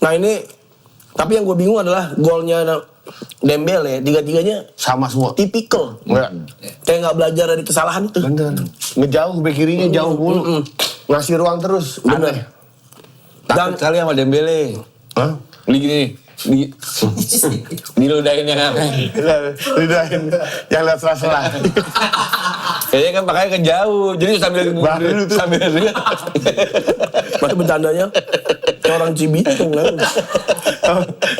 nah ini tapi yang gue bingung adalah golnya Dembele, tiga-tiganya Sama semua. tipikal. Kayak nggak belajar dari kesalahan itu. Bener. Ngejauh bek kirinya jauh mulu. Ngasih ruang terus. Bener. Takut kali sama Dembele. Hah? Gini. Diludahin yang apa? Lidahin yang lihat sela-sela. Kayaknya kan makanya kejauh. Jadi sambil lihat. Masa bercandanya kayak orang Cibitung kan.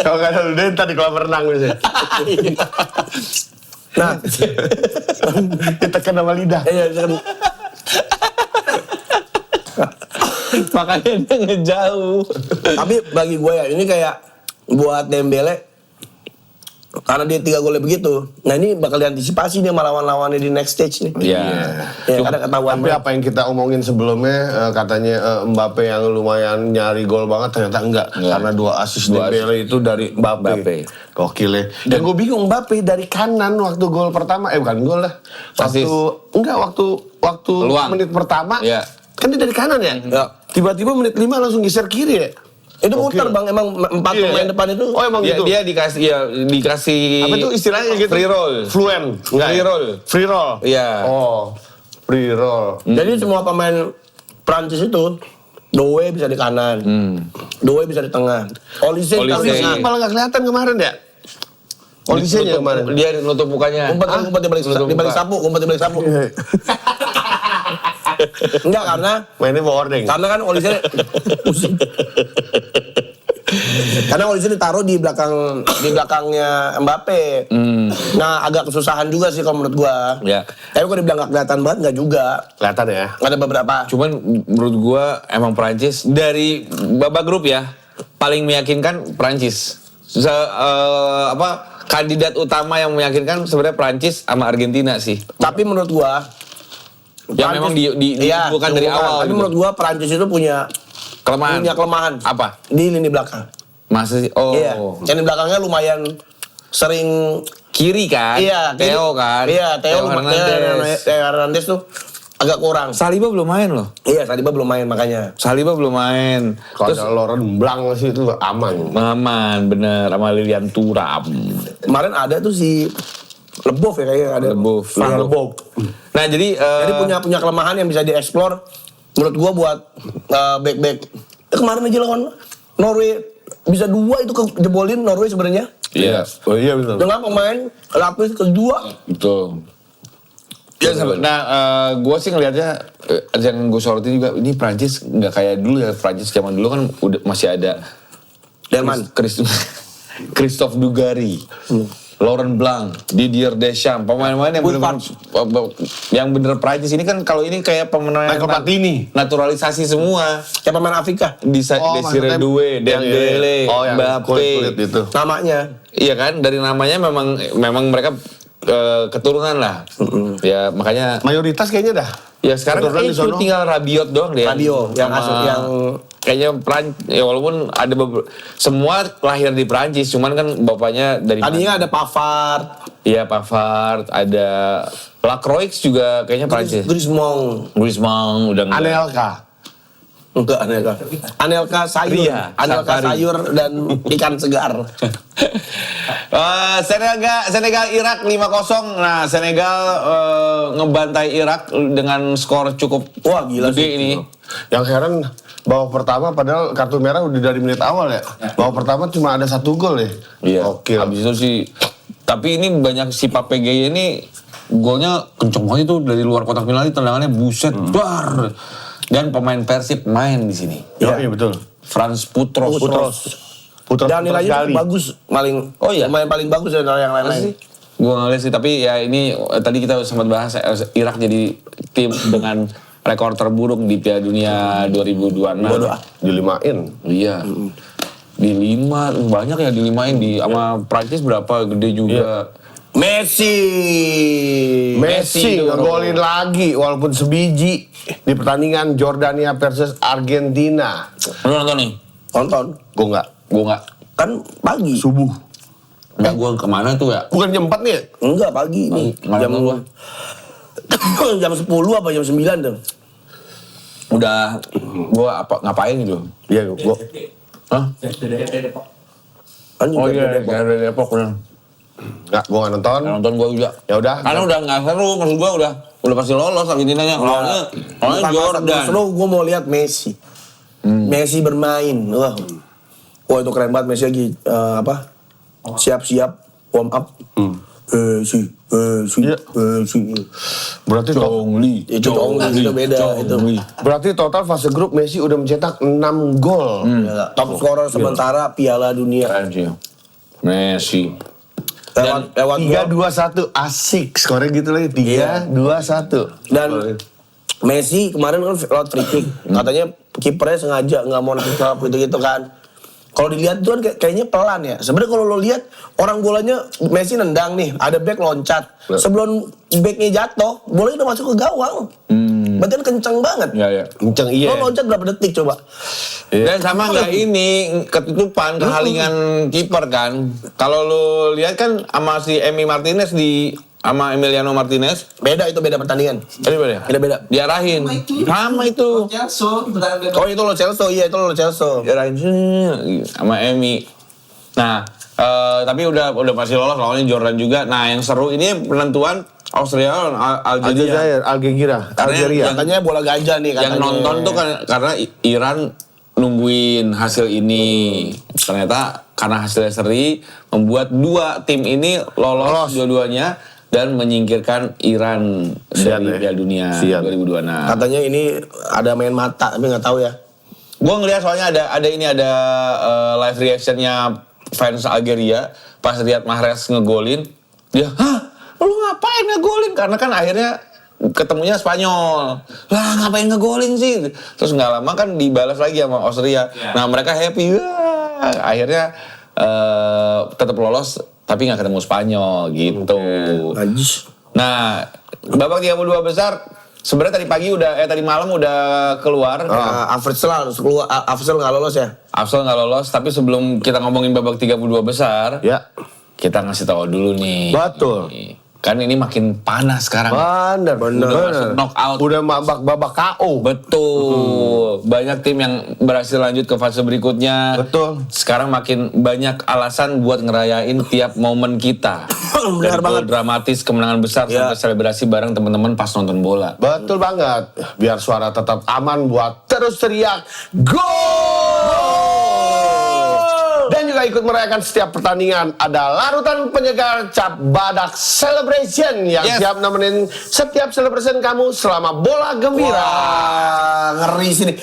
Kalau nggak ada ludahin tadi kolam renang biasanya. Nah, Ditekan sama lidah. kan. Makanya dia ngejauh. Tapi bagi gue ya ini kayak buat Dembele Karena dia 3 golnya begitu. Nah ini bakal diantisipasi nih sama lawan-lawannya di next stage nih. Iya. Ya, karena ketahuan. Tapi apa yang kita omongin sebelumnya katanya Mbappe yang lumayan nyari gol banget ternyata enggak. Karena 2 assist Dembele itu dari Mbappe. Gokil ya. Dan gue bingung Mbappe dari kanan waktu gol pertama bukan gol lah. Waktu waktu Peluang. menit pertama Iya. kan dia dari kanan ya. Tiba-tiba menit 5 langsung geser kiri ya. Itu muter bang, emang 4 pemain depan itu. Oh emang gitu. Dia dikasih Apa itu istilahnya gitu? free roll. Fluent. Enggak, Free ya? roll. Free roll. Iya. Oh. Free roll. Jadi semua pemain Prancis itu Doué bisa di kanan, Doué bisa di tengah, Olise di Olise. tengah. Malah nggak kelihatan kemarin ya? Olise-nya kemarin. Dia nutup mukanya. Ngumpet di balik sapu, ngumpet di balik sapu. Enggak karena Mainnya boarding. kan Olise karena Olise ditaruh di belakangnya Mbappe. Nah agak kesusahan juga sih kalau menurut gua. Ya. Tapi kalau dibilang nggak kelihatan banget nggak juga. Kelihatan ya. Ada beberapa. Cuman menurut gua emang Prancis dari babak grup ya paling meyakinkan Prancis. Kandidat utama yang meyakinkan sebenarnya Prancis sama Argentina sih. Tapi menurut gua Yang memang bukan dari awal. Tapi gitu. menurut gua Prancis itu punya kelemahan. Apa? Di lini belakang. Masa sih? Oh. Iya. Lini belakangnya lumayan sering Kiri kan? Iya, Theo kan? Iya, Theo Hernandez tuh agak kurang. Saliba belum main loh. Iya, Saliba belum main makanya. Saliba belum main. Kalau Terus ada Laurent Blanc sih itu aman. aman bener sama Lilian Thuram. Kemarin ada tuh si Leboeuf ya kayaknya ada. Leboeuf. Frank Leboeuf. Nah jadi Jadi punya kelemahan yang bisa dieksplor menurut gua buat back-back. Kemarin aja lawan Norway bisa 2 itu kejebolin Norway sebenarnya. Iya. Oh iya betul. Dengan pemain lapis kedua. Betul. Ya, nah, gue sih ngelihatnya yang gue soroti juga ini Prancis nggak kayak dulu ya. Prancis zaman dulu kan udah masih ada Delman. Christophe Dugarry, Laurent Blanc, Didier Deschamps, pemain-pemain yang bener Prancis ini kan kalau ini kayak pemain Michael Platini. naturalisasi semua. Kayak pemain Afrika. Desiree maksudnya Doué, Dembele, yang Mbappe. kulit itu. Namanya. Iya kan, dari namanya memang mereka keturunan lah. Ya makanya Mayoritas kayaknya dah. ya sekarang keturunan di itu sono. tinggal Rabiot doang deh. Rabiot, yang kayaknya ya walaupun ada semua lahir di Prancis, cuman kan bapaknya dari tadinya ada Pavard, Iya Pavard, ada Lacroix juga kayaknya Prancis. Griezmann. Griezmann udah enggak. Anelka. Enggak Anelka sayur, Ria, Anelka Safari. sayur dan ikan segar. Senegal Irak 5-0. Nah, Senegal ngebantai Irak dengan skor cukup Wah, gila gede sih. ini. Yang heran babak pertama padahal kartu merah udah dari menit awal ya. Babak pertama cuma ada 1 gol ya. Iya. Oke. Habis itu sih tapi ini banyak si Pape Gueye ini golnya kenceng banget tuh dari luar kotak penalti, tendangannya buset dar. Dan pemain Persib main di sini. Iya betul. Franz Putros. Putra Dan nilainya sekali. bagus, Oh iya? Pemain paling bagus dari yang lain-lain. Gue nggak lihat sih, tapi ya ini tadi kita sempat bahas Irak jadi tim dengan rekor terburuk di Piala Dunia 2026. Dilimain. Iya. Di 5 banyak ya dilimain di sama Prancis berapa gede juga. Messi Messi itu, ngegolin lagi walaupun sebiji di pertandingan Jordania versus Argentina. Lu nonton nih? nonton. Gue enggak. Gue nggak. Kan pagi. Subuh. Enggak, gue kemana tuh ya? Bukan jam 4 nih ya? Enggak pagi nih. Malam gua. Jam 10 apa jam 9 tuh. Udah gue ngapain gitu? Iya gue. Hah? Anjing, Oh dari iya, Depok. dari Depok bener. Enggak, gue enggak nonton. Nggak nonton gue juga. Ya udah. Karena udah nggak seru, maksud gue udah pasti lolos Argentinanya. Lawannya Bukan Jordan. Seru, gue mau lihat Messi. Messi bermain. Wah, itu keren banget Messi lagi siap-siap warm up. Messi. Iya. Berarti Chongli. Itu Chongli, itu beda itu. Berarti total fase grup Messi udah mencetak 6 gol. Ya, top scorer sementara Piala Dunia. Keren sih. Messi. Lewat 3-2-1 asik skornya gitu lagi 3-2-1. Dan Messi kemarin kan lewat free kick. Katanya kipernya sengaja nggak mau nangkep gitu kan. Kalau dilihat tuh kan kayaknya pelan ya. Sebenarnya kalau lo lihat orang bolanya Messi nendang nih, ada back loncat. Sebelum backnya jatuh, bolanya udah masuk ke gawang. Berarti kan kenceng banget. Ya. Kenceng iya. Lo loncat berapa detik coba? Dan sama nggak ini ketutupan kehalingan kiper kan. Kalau lu lihat kan sama si Emi Martinez sama Emiliano Martinez. Beda pertandingan. Tadi beda. Beda. Diarahin. Sama itu. Oh itu Lo Celso, iya itu Lo Celso. Diarahin sama Emi. Nah, tapi udah masih lolos lawannya Jordan juga. Nah, yang seru ini penentuan Austria lawan Algeria. Algeria. Katanya bola gajah nih katanya. Yang nonton tuh kan karena Iran nungguin hasil ini. Ternyata karena hasilnya seri membuat dua tim ini lolos dua-duanya dan menyingkirkan Iran dari Piala Dunia 2026. Katanya ini ada main mata tapi nggak tahu ya. Gue ngeliat soalnya ada live reactionnya fans Algeria pas lihat Mahrez ngegolin, dia, hah, lu ngapain ngegolin? Karena kan akhirnya ketemunya Spanyol, lah ngapain ngegolin sih? Terus nggak lama kan dibalas lagi sama Austria. Nah mereka happy, wah, akhirnya tetap lolos tapi nggak ketemu Spanyol gitu. Najis. Nah babak 32 besar. Sebenarnya tadi malam udah keluar. Afrizal harus keluar. Afrizal nggak lolos ya? Afsal nggak lolos, tapi sebelum kita ngomongin babak 32 besar, Ya. kita ngasih tahu dulu nih. Betul. Kan ini makin panas sekarang. Bener. Udah masuk knockout. Udah babak KO. Betul. Banyak tim yang berhasil lanjut ke fase berikutnya. Betul. Sekarang makin banyak alasan buat ngerayain tiap momen kita. Benar Dari banget. gol dramatis, kemenangan besar, sampai selebrasi bareng teman-teman pas nonton bola. Betul banget. Biar suara tetap aman buat terus teriak gol. Dan juga ikut merayakan setiap pertandingan. Ada larutan penyegar Cap Badak Celebration yang siap nemenin setiap celebration kamu selama bola gembira. Wah, ngeri sini.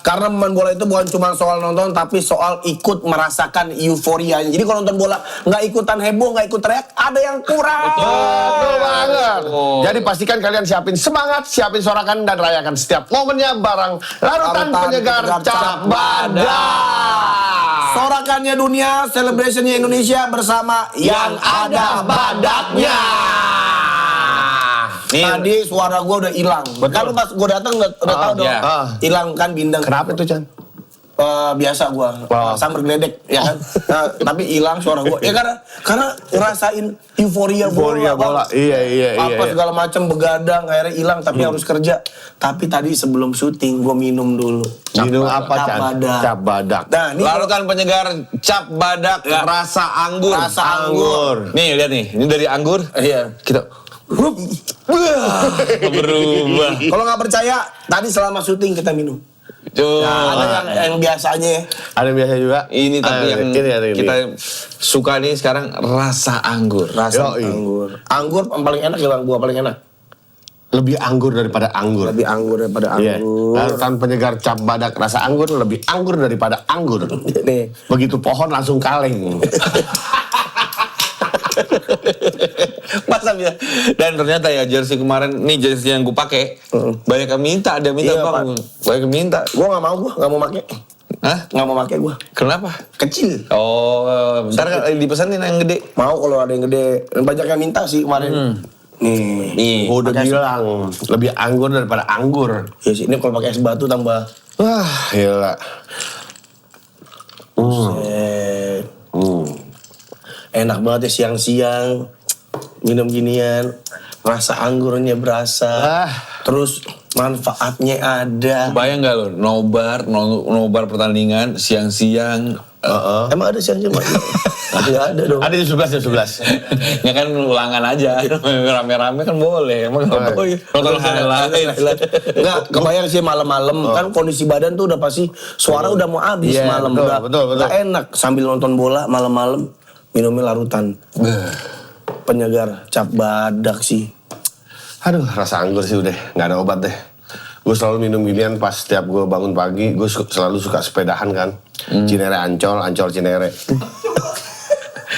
Karena main bola itu bukan cuma soal nonton, tapi soal ikut merasakan euforianya. Jadi kalau nonton bola nggak ikutan heboh, nggak ikut teriak, ada yang kurang. Betul banget. Jadi pastikan kalian siapin semangat, siapin sorakan dan rayakan setiap momennya bareng larutan penyegar Cap Badak. Sorakannya dunia, celebrationnya Indonesia bersama yang ada badaknya. Tadi suara gue udah hilang. Kalau pas gue datang udah tahu dong. Hilang kan bindeng. Kenapa itu, Chan? Biasa gue sambar geledek ya kan. Tapi hilang suara gue. Ya karena ngerasain euforia bola. Iya. Apa segala macam begadang akhirnya hilang tapi harus kerja. Tapi tadi sebelum syuting gue minum dulu. Minum apa, Cap Chan? Badak. Cap Badak. Nah, ini Larutan penyegar Cap Badak rasa anggur. Rasa anggur. Nih lihat nih, ini dari anggur. Iya. Kita berubah. Kalau nggak percaya, tadi selama syuting kita minum. Ada yang biasanya ya. Ada biasa juga. Ini tapi yang ini. kita suka nih sekarang rasa anggur. Rasa anggur. Anggur paling enak ya bang, buah paling enak. Lebih anggur daripada anggur. Lebih anggur daripada Iya. anggur. Larutan penyegar Cap Badak rasa anggur lebih anggur daripada anggur. Nih. Begitu pohon langsung kaleng. Masa bisa. Dan ternyata ya jersey kemarin, nih jersey yang gue pakai banyak yang minta, ada yang minta Iya, bang, Pak. banyak yang minta. Gue nggak mau pakai. Hah? Nggak mau pakai gue. Kenapa? Kecil. Oh, ntar kan dipesanin yang gede. Mau kalau ada yang gede. Banyak yang minta sih kemarin. Nih. Gua udah bilang lebih anggur daripada anggur. Ya sih, ini kalau pakai es batu tambah. Wah, gila. Enak banget ya siang-siang minum ginian, rasa anggurnya berasa, terus manfaatnya ada. Bayang gak lo, nobar pertandingan siang-siang. Emang ada siang-siang? Nggak ada dong. Ada di 11. Ya kan ulangan aja, rame-rame kan boleh. Emang nggak boleh. Nonton highlight. Nggak, kebayang sih malam-malam kan kondisi badan tuh udah pasti suara udah mau habis Iya, malam. betul. Nggak enak sambil nonton bola malam-malam minumnya larutan. Penyegar Cap Badak sih. Aduh, rasa anggur sih udah nggak ada obat deh. Gue selalu minum ginian pas setiap gue bangun pagi. Gue selalu suka sepedahan kan. Cinere Ancol Cinere.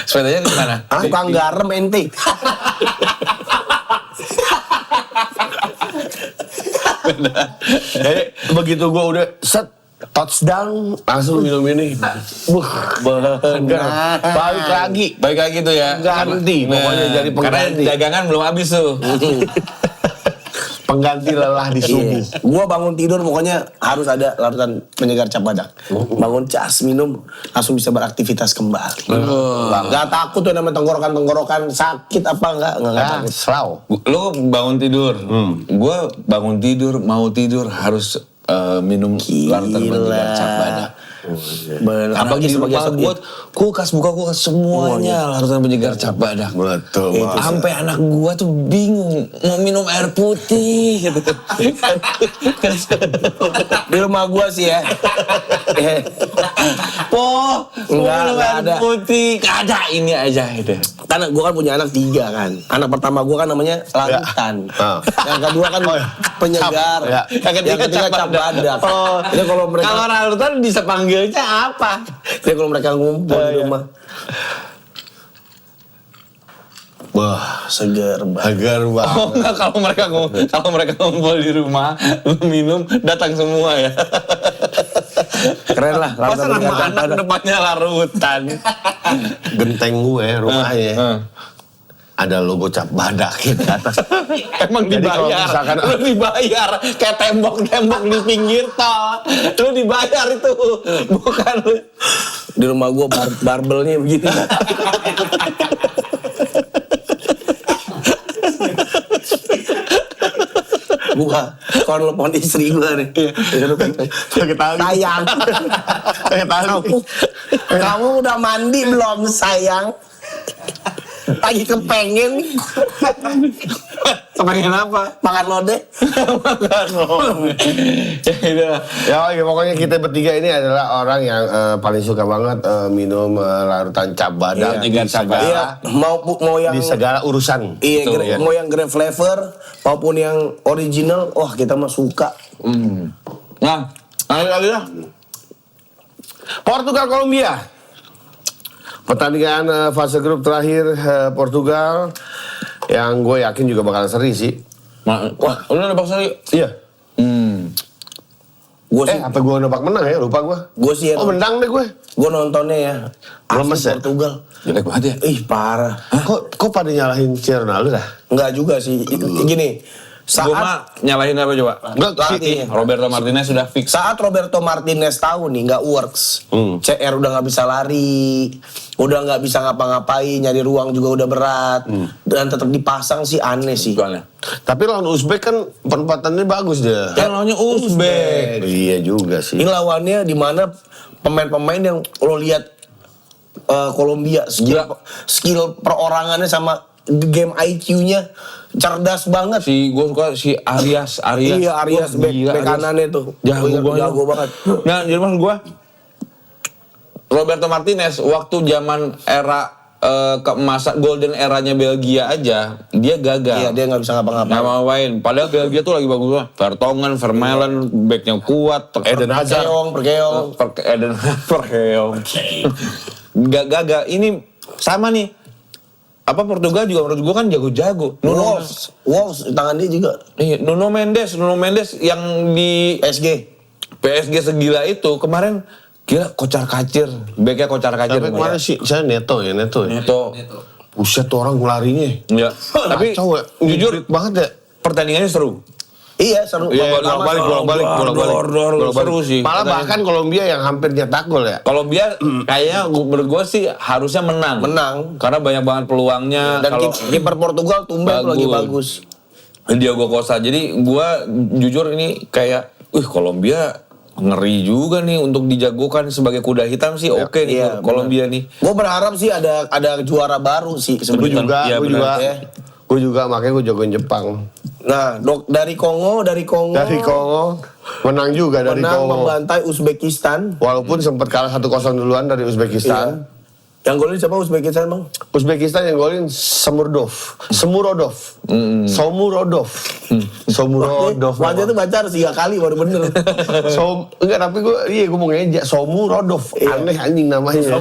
Sepedanya di mana? Tukang garam ente. Jadi begitu gue udah set touchdown langsung minum ini. Benar. Balik lagi tuh ya. Ganti, pokoknya jadi pengganti. Karena dagangan belum habis tuh. Pengganti lelah di subuh. Iya. Gua bangun tidur pokoknya harus ada larutan penyegar cap badak. Bangun cas minum langsung bisa beraktivitas kembali. Gak takut tuh namanya tenggorokan sakit apa enggak takut. Selaw. Lo bangun tidur, gue bangun tidur mau tidur harus minum larutan penyegar cap badak. Bener. Apalagi di sebagai rumah gue, kulkas semuanya larutan penyegar cap badak. Betul. Sampai anak gue tuh bingung mau minum air putih gitu. Di rumah gua sih ya. Po, Enggak, minum enggak air ada. putih. Ada ini aja gitu. Karena gua kan punya anak 3 kan. Anak pertama gua kan namanya larutan. Ya. Yang kedua kan penyegar. Ya. Yang ketiga cap badak. Oh, Jadi kalau mereka kalau larutan bisa panggilnya apa? jadi kalau mereka ngumpul di rumah. Wah, Seger banget. agar banget. Oh enggak, kalau mereka ngumpul di rumah, lu minum datang semua ya. Keren lah. Masa larutan nama penyegar cap anak badak. depannya larutan. Genteng gue rumahnya. Ada logo cap badak di atas. Emang Jadi kalau dibayar, misalkan- lu dibayar kayak tembok-tembok di pinggir tol. Lu dibayar itu, bukan lu. Di rumah gua barbelnya begitu. Gua kalau telepon istri gua nih. Pakai tali. Sayang. Pakai tali. Kamu udah mandi belum sayang? Lagi kepengen Kepengen apa? makan lodeh. Ya udah. Ya oke, pokoknya kita bertiga ini adalah orang yang paling suka banget minum larutan cap badak Iya, di cap segala, Iya, mau yang di segala urusan. iya, Betul, ya. mau yang grape flavor maupun yang original, wah kita mah suka. Nah, lagi lah. Portugal Kolombia. Pertandingan fase grup terakhir Portugal yang gue yakin juga bakalan seri sih. Wah, lu nebak seri? Iya. Gue sih, Apa gue nebak menang ya? Lupa gue. gue sih ya, Oh menang deh gue. gue nontonnya ya. Lemes Asli ya? Portugal. Jelek banget ya. Ih parah. Kok pada nyalahin Ronaldo dah? Enggak juga sih. Gini, Gue mah nyalahin apa coba? Enggak, Pelatih. Roberto Martinez sudah fix. saat Roberto Martinez tahu nih nggak works, CR udah nggak bisa lari, udah nggak bisa ngapa-ngapain, nyari ruang juga udah berat, dan tetap dipasang sih aneh sih. Soalnya. Tapi lawan Uzbek kan penempatannya bagus dia. Yang lawannya Uzbek. Iya juga sih. Ini lawannya di mana pemain-pemain yang lo lihat Kolombia skill perorangannya sama game IQ-nya cerdas banget. Gue suka si Arias. Iya, Arias Wah, back gila, Arias. kanannya tuh. Jago banget. Nah, jadi maksud gue Roberto Martinez waktu zaman era keemasan golden eranya Belgia aja dia gagal. Iya, dia nggak bisa ngapa-ngapain. Nggak ngapain. Padahal Belgia tuh lagi bagus banget. Vertonghen, Vermaelen, backnya kuat. Eden Hazard. Perkeong. Eden Perkeong. Gak gagal. Ini sama nih. Apa Portugal juga menurut gue kan jago-jago. Wolves tangan dia juga. Iya, Nuno Mendes yang di PSG segila itu kemarin gila kocar-kacir, backnya kocar-kacir. Tapi kemarin sih saya Neto ya. Neto. Buset tuh orang larinya. Ya. Tapi Kacau ya. jujur Ngibrit banget ya. pertandingannya seru. Iya, seru. Iya, bolak-balik. Seru sih. Malah bahkan Kolombia yang hampir nyetak gol ya. Kolombia kayaknya menurut gue sih harusnya menang. Karena banyak banget peluangnya. Dan Kalau kiper Portugal tumben tuh lagi bagus. Diogo Costa. Jadi gue jujur ini kayak, Kolombia ngeri juga nih untuk dijagokan sebagai kuda hitam sih. Oke nih Iya, Kolombia nih. Gue berharap sih ada juara baru sih Gue sebenarnya. juga, Iya, gue juga makanya gue jagoin Jepang. Nah, dari Kongo Menang juga dari menang Kongo. membantai Uzbekistan. Walaupun sempat kalah 1-0 duluan dari Uzbekistan. Iya. Yang golin siapa Uzbekistan, Bang? Uzbekistan yang golin Semurodov. Wajah tuh baca harus 3 kali baru bener. Enggak, tapi gue mau ngejek Somurodov. Aneh anjing namanya.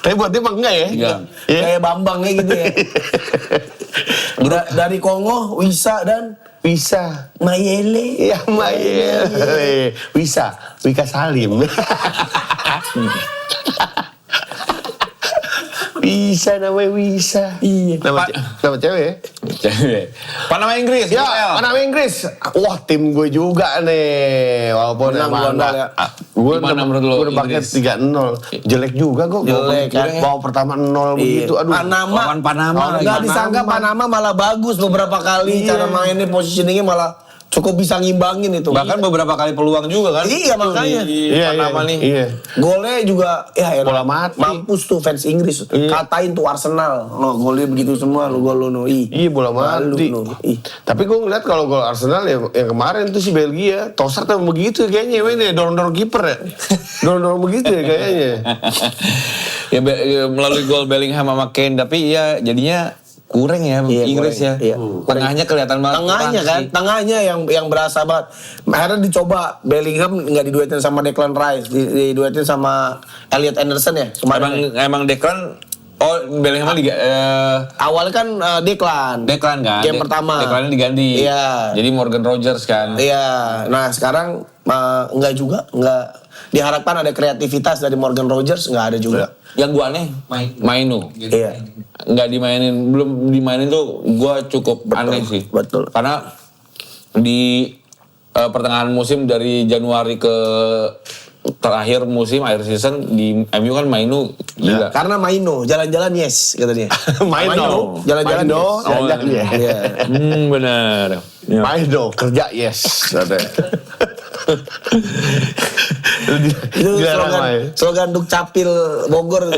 Tapi buat dia mah enggak ya? Iya. Iya. Kayak Bambangnya gitu ya. Dari Kongo, Wisa dan Bisa. Mayele. Ya Mayel. Bisa. Wika Salim. Bisa namanya Bisa. Iya. Nama cewek ya? Cewek. Panama Inggris. Ya, Grup L. Panama Inggris. Wah, tim gue juga nih. Walaupun Menang emang Gondal ya. gue Gimana menurut lo, gue udah pakai Inggris? 3-0. Jelek juga gue. Jelek, kan? Bawa pertama 0 begitu. Aduh. Panama. Lawan Panama. Nggak disangka Panama malah bagus beberapa kali. Iya. Cara mainnya, positioningnya malah cukup bisa ngimbangin itu. Bahkan beberapa kali peluang juga kan? Iya, makanya. Di Panama nih. Iya. Golnya juga ya enak. Bola mati. Mampus tuh fans Inggris. Iya. Katain tuh Arsenal. No, golnya begitu semua lu gol lu no. Iya bola mati. Malu, no. Ih. Tapi gue ngeliat kalau gol Arsenal yang kemarin tuh si Belgia, Trossard emang begitu kayaknya ini dorong-dorong kiper ya. Dorong-dorong begitu ya kayaknya. Melalui gol Bellingham sama Kane, tapi ya jadinya kurang ya Iya, Inggris kurang. ya. Iya. Tengahnya kelihatan banget. Tengahnya kan, tengahnya yang berasa banget. Akhirnya dicoba Bellingham nggak diduetin sama Declan Rice, diduetin sama Elliot Anderson ya. Emang Declan, Bellingham Awalnya kan Declan. Declan kan? Game pertama. Declannya diganti. Iya. Jadi Morgan Rogers kan. Iya. Nah sekarang enggak juga, enggak diharapkan ada kreativitas dari Morgan Rogers, nggak ada juga. Yang gua aneh, Mainu. Iya. Nggak dimainin, belum dimainin tuh gua cukup aneh sih. Betul. Karena di pertengahan musim dari Januari ke terakhir musim akhir season di MU kan Mainu juga. Karena Maino, jalan-jalan yes katanya. Maino. Jalan-jalan Maino, yes. jalan-jalan yes. Iya. Benar. Ya. Maino, kerja yes. Katanya. Itu Jarang main. slogan Dukcapil Bogor.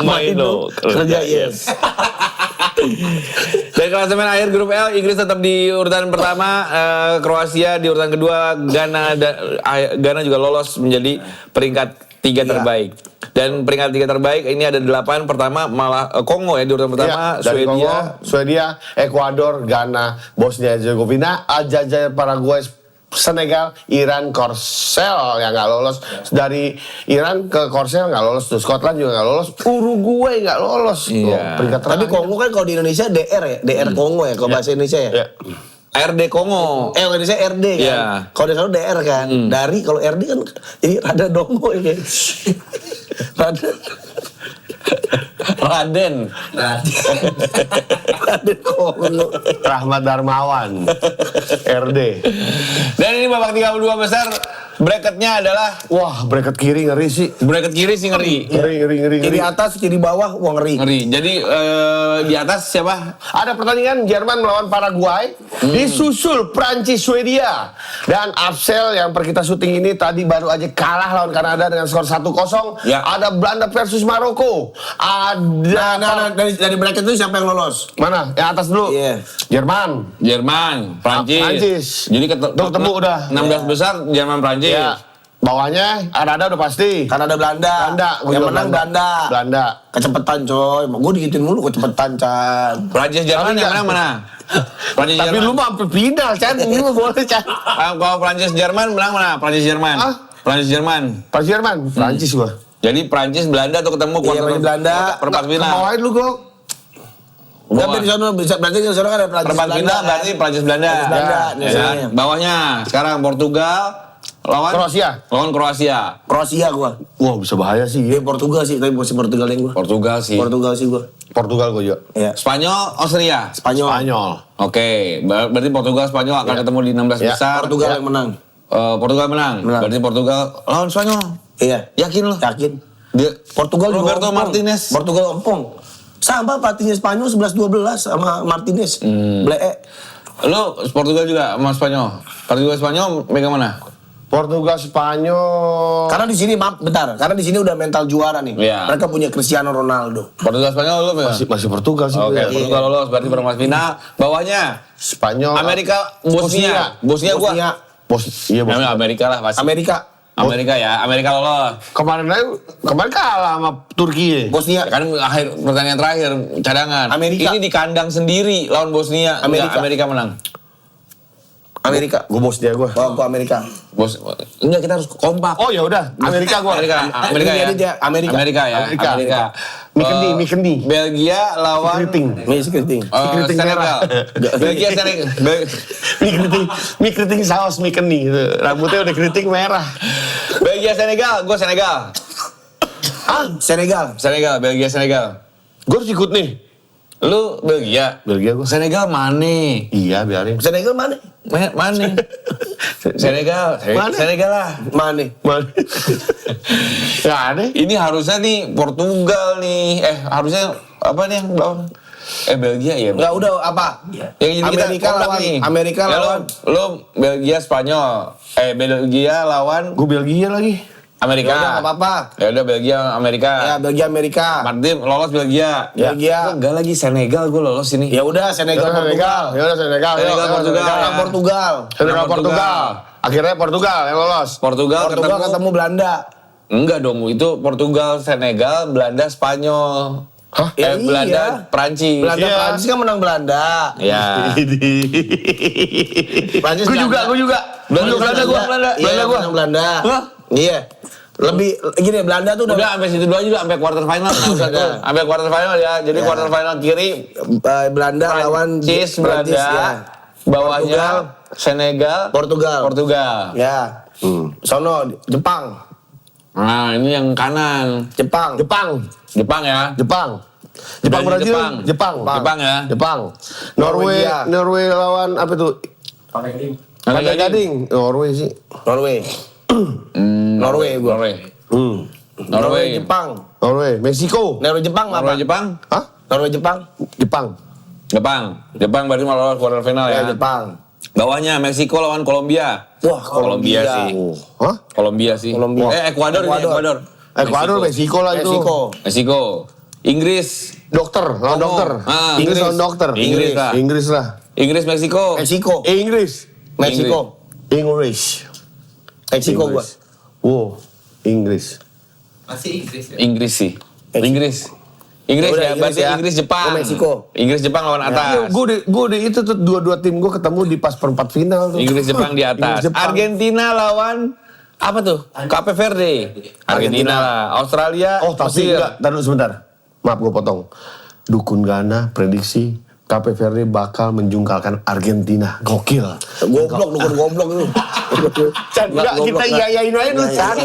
Maino, kerja yes. Dari klasemen akhir grup L, Inggris tetap di urutan pertama, Kroasia di urutan kedua, Ghana juga lolos menjadi peringkat 3 terbaik. Dan peringkat 3 terbaik ini ada 8, pertama malah Kongo ya di urutan pertama, Iya, dari Swedia. Kongo, Swedia, Ekuador, Ghana, Bosnia Herzegovina, Aljazair, Paraguay, Senegal, Iran, Korsel yang nggak lolos. Dari Iran ke Korsel nggak lolos tuh, Scotland juga nggak lolos, Uruguay nggak lolos. Iya. Tuh, peringkat Tapi terakhir. Kongo kan kalau di Indonesia DR ya, DR Kongo ya kalau bahasa Indonesia ya. Ya. RD Kongo. Kalau Indonesia RD kan. Iya. Kalau di sana DR kan. Dari kalau RD kan jadi rada dongo ya. Rada Raden. rada Kongo. Rahmat Darmawan, RD. Dan ini babak 32 besar, bracketnya adalah Wah, bracket kiri ngeri sih. bracket kiri sih ngeri. Ngeri. Kiri atas, kiri bawah, wah ngeri. Ngeri. Jadi di atas siapa? Ada pertandingan Jerman melawan Paraguay, disusul Prancis, Swedia, dan Absel yang per kita syuting ini tadi baru aja kalah lawan Kanada dengan skor 1-0. Ya. Ada Belanda versus Maroko. Ada Nah, dari bracket itu siapa yang lolos? mana? Yang atas dulu. Iya. Jerman. Jerman, Prancis. Prancis. Jadi Ketemu udah. 16 besar Jerman, Prancis. Ya. Bawahnya ada udah pasti. Karena ada Belanda. Gua Yang juga menang Belanda. Belanda. Kecepetan coy. Gue digituin mulu kecepetan Chan. Prancis, Jerman Tapi yang nggak- menang mana? Prancis, Tapi Jerman. lu mah sampai final, Chan. Ini mah boleh, Chan. Kalau Prancis, Jerman menang mana? Prancis, Jerman. Ah? Prancis, Jerman. Prancis Jerman. Prancis gua. Jadi Prancis, Belanda tuh ketemu Iya, Prancis, Belanda. perempat final. Bawain lu gua. Tapi di sana bisa berarti di sana kan ada Prancis Perempat final kan? berarti Prancis, Belanda. Prancis, Belanda. Ya, Di ya sana. kan? Bawahnya sekarang Portugal lawan Kroasia. Lawan Kroasia. Kroasia gua. Wah, bisa bahaya sih. Iya Portugal sih, tapi masih Portugal yang gua. Portugal sih. Portugal sih gua. Portugal gua juga. Iya. Spanyol, Austria. Spanyol. Spanyol. Oke, berarti Portugal, Spanyol akan ketemu di 16 Ya, besar. Portugal yang menang. Portugal menang. Menang. Berarti Portugal lawan Spanyol. Iya. Yakin lo? Yakin. Dia Portugal juga Roberto ompong. Martinez. Portugal ompong. Sama pelatihnya Spanyol 11-12 sama Martinez. Blee. Lo Portugal juga sama Spanyol. Portugal Spanyol megang mana? Portugal, Spanyol. Karena di sini maaf bentar, karena di sini udah mental juara nih. Iya. Mereka punya Cristiano Ronaldo. Portugal Spanyol lo megang? Masih Portugal sih. Oke, gua ya. Portugal lolos berarti perempat final. Bawahnya Spanyol. Amerika, Bosnia. Bosnia gua. Bosnia. Iya, bos. Namanya Amerika lah pasti. Amerika. Amerika ya, Amerika lolos. Kemarin kalah sama Turki. Bosnia. Ya kan akhir pertandingan terakhir cadangan. Amerika. Ini di kandang sendiri lawan Bosnia. Amerika. Enggak, Amerika menang. Amerika. Gue Bosnia gue. Oh, gua Amerika. Bos, enggak kita harus kompak. Oh ya udah, Amerika gue. Amerika Ini ya. dia, Amerika. Amerika ya. Amerika. Mikendi. Belgia lawan Keriting. Keriting. Keriting Senegal. Belgia Senegal. Mie keriting saus mie keni gitu. Rambutnya udah keriting merah. Belgia Senegal, gue Senegal. Senegal. Belgia Senegal. Gue harus ikut nih. Lu Belgia. Belgia gue. Senegal mana? Iya biarin. Senegal mana? Mana? Senegal. Mana? Senegal lah. Mana? Mana? Gak ada. Ini harusnya nih Portugal nih. Harusnya apa nih yang lawan? Belgia ya. Enggak udah apa? Yang ini kita Amerika kompak lawan nih. Amerika Ya, lawan Lu Belgia Spanyol. Belgia lawan Gue Belgia lagi. Amerika. Ya udah, nggak apa-apa. Ya udah Belgia Amerika. ya Belgia Amerika. Martin lolos Belgia. Belgia. Enggak lagi Senegal gue lolos ini. Ya udah Senegal Portugal. Ya udah Senegal. Senegal, Portugal. Portugal. Senegal Portugal. Akhirnya Portugal yang lolos. Portugal ketemu Belanda. Enggak dong, itu Portugal, Senegal, Belanda, Spanyol. Hah? Ya Belanda, iya. Prancis. Belanda Iya. Prancis kan menang Belanda. Ya. Prancis Gue juga. Belanda gua. Iya, menang Belanda. Hah? Iya. Lebih gini Belanda tuh Udah sampai situ dulu aja dulu, sampai quarter final. Sampai quarter final ya. Jadi quarter final kiri Belanda lawan Prancis, Prancis, Belanda. ya. Bawahnya Senegal, Portugal. Portugal. Ya. Sono Jepang. Nah, ini yang kanan. Jepang. Jepang ya. Jepang Dari Brazil. Jepang ya. Jepang. Norway lawan apa tuh? Pantai Gading. Norway sih. Norway. Norway gua. Norway. Jepang. Norway. Meksiko. Norway Jepang apa? Norway Jepang. Hah? Norway Jepang. Jepang berarti malah lolos quarter final ya. Jepang. Bawahnya Meksiko lawan Kolombia. Wah, Kolombia sih. Hah? Kolombia sih. Ekuador. Ekuador, Meksiko lah itu. Meksiko. Inggris. Dokter, lawan dokter. Inggris lawan dokter. Inggris lah. Inggris Meksiko. Inggris. Meksiko. English. Meksiko gua. Wow, Inggris. Masih Inggris ya? Inggris sih. Inggris Udah, ya, berarti ya. Inggris Jepang. Oh, Meksiko. Inggris Jepang lawan atas. Gue udah itu tuh dua tim gue ketemu di pas perempat final tuh. Inggris Jepang di atas. Inggris, Jepang. Argentina lawan apa tuh? Cape Verde. Argentina lah. Australia. Oh tapi Mesir. enggak, taruh sebentar. Maaf gue potong. Dukun Gana prediksi Cape Verde bakal menjungkalkan Argentina. Gokil. Goblok itu. Chan, enggak, kita iyain aja dulu, Chan.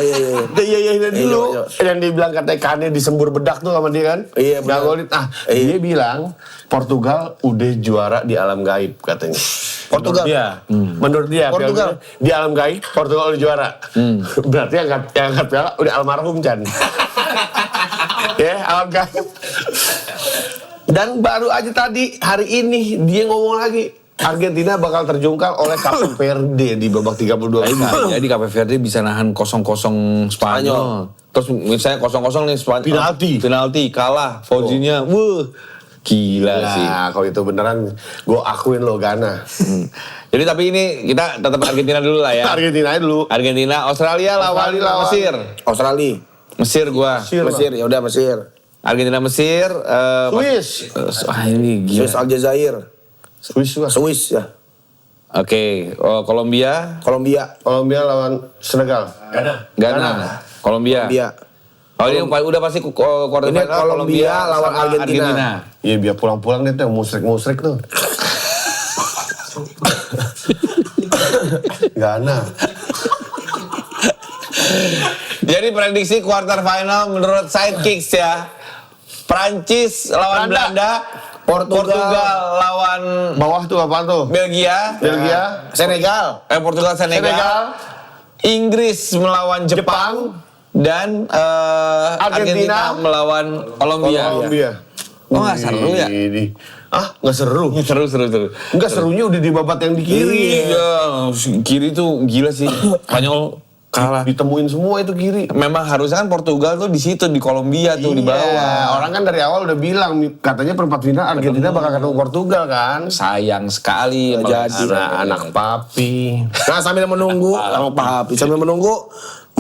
Kita iyain aja dulu. Yang dibilang katanya Kane disembur bedak tuh sama dia kan. Iya, benar. Nggak golin. Dia bilang Portugal udah juara di alam gaib katanya. Portugal? Menurut dia. Portugal? Di alam gaib, Portugal udah juara. Berarti yang angkat piala udah almarhum, Chan. Ya, alam gaib. Dan baru aja tadi, hari ini, dia ngomong lagi. Argentina bakal terjungkal oleh Cape Verde di babak 32 besar. Jadi Cape Verde bisa nahan 0-0 Spanyol. Terus misalnya 0-0 nih Spanyol. Penalti kalah. Fauzinya, gila sih. Nah, kalau itu beneran, gue akuin lo Gana. Jadi tapi ini kita tetap Argentina dulu lah ya. Argentina aja dulu. Argentina, Australia lawan Mesir. Australia. Mesir gua. Mesir, ya udah Mesir. Argentina Mesir. Swiss. Ini gila. Swiss Aljazair. Swiss ya. Oke, Kolombia. Kolombia lawan Senegal. Ghana. Kolombia. Oh ini udah pasti quarter Ini final Kolombia lawan sama Argentina. Iya biar pulang-pulang deh tuh yang musrik-musrik tuh. Ghana. Jadi prediksi quarter final menurut Sidekicks ya. Prancis lawan Belanda. Portugal lawan Bawah tuh apaan tuh? Belgia. Senegal. Portugal Senegal. Inggris melawan Jepang. Dan Argentina melawan Kolombia. Oh nggak seru ya? Nggak seru? Seru. Nggak serunya udah di babat yang di kiri. Iya, kiri tuh gila sih. Spanyol kalah. Ditemuin semua itu kiri. Memang harusnya kan Portugal tuh di situ di Kolombia tuh di bawah. Orang kan dari awal udah bilang katanya perempat final Argentina bakal ketemu Portugal kan. Sayang sekali Nggak jadi. Anak papi. Nah sambil menunggu, sambil menunggu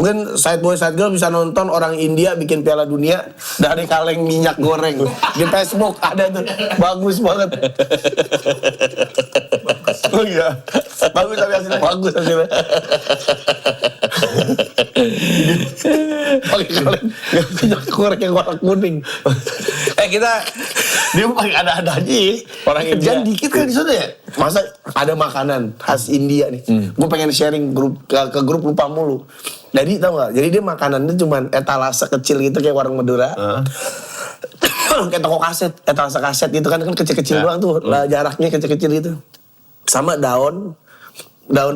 Mungkin side boy side girl bisa nonton orang India bikin Piala Dunia dari kaleng minyak goreng di Facebook ada tuh, bagus banget. Oh iya. Bagus tapi hasilnya. Bagus hasilnya. Pakai kaleng minyak goreng yang warna kuning. Kita Dia paling ada aja. Orang India. Kerjaan dikit kan di sana ya. Masa ada makanan khas India nih. Gue pengen sharing ke grup lupa mulu. Jadi tau gak? Jadi dia makanannya cuma etalase kecil gitu kayak warung Madura. Kayak toko kaset, etalase kaset gitu kan kecil-kecil doang tuh. Lah jaraknya kecil-kecil gitu. Sama daun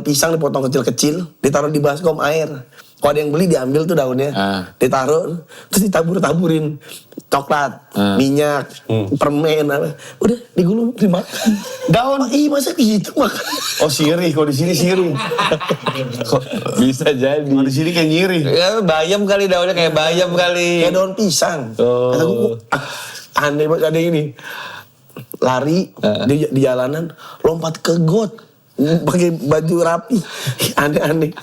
pisang dipotong kecil-kecil, ditaruh di baskom air. Kalau ada yang beli diambil tuh daunnya, ditaruh, terus ditabur-taburin coklat, minyak, permen, apa. Udah digulung, dimakan. Daun, masa gitu makan? Oh sirih, kalau di sini sirih. bisa jadi. Kalau di sini kayak nyirih. Ya, bayam kali daunnya kayak bayam kali. Kayak daun pisang. Oh. Kata gue, aneh banget ada ini. Lari di jalanan, lompat ke got, pakai baju rapi, aneh-aneh.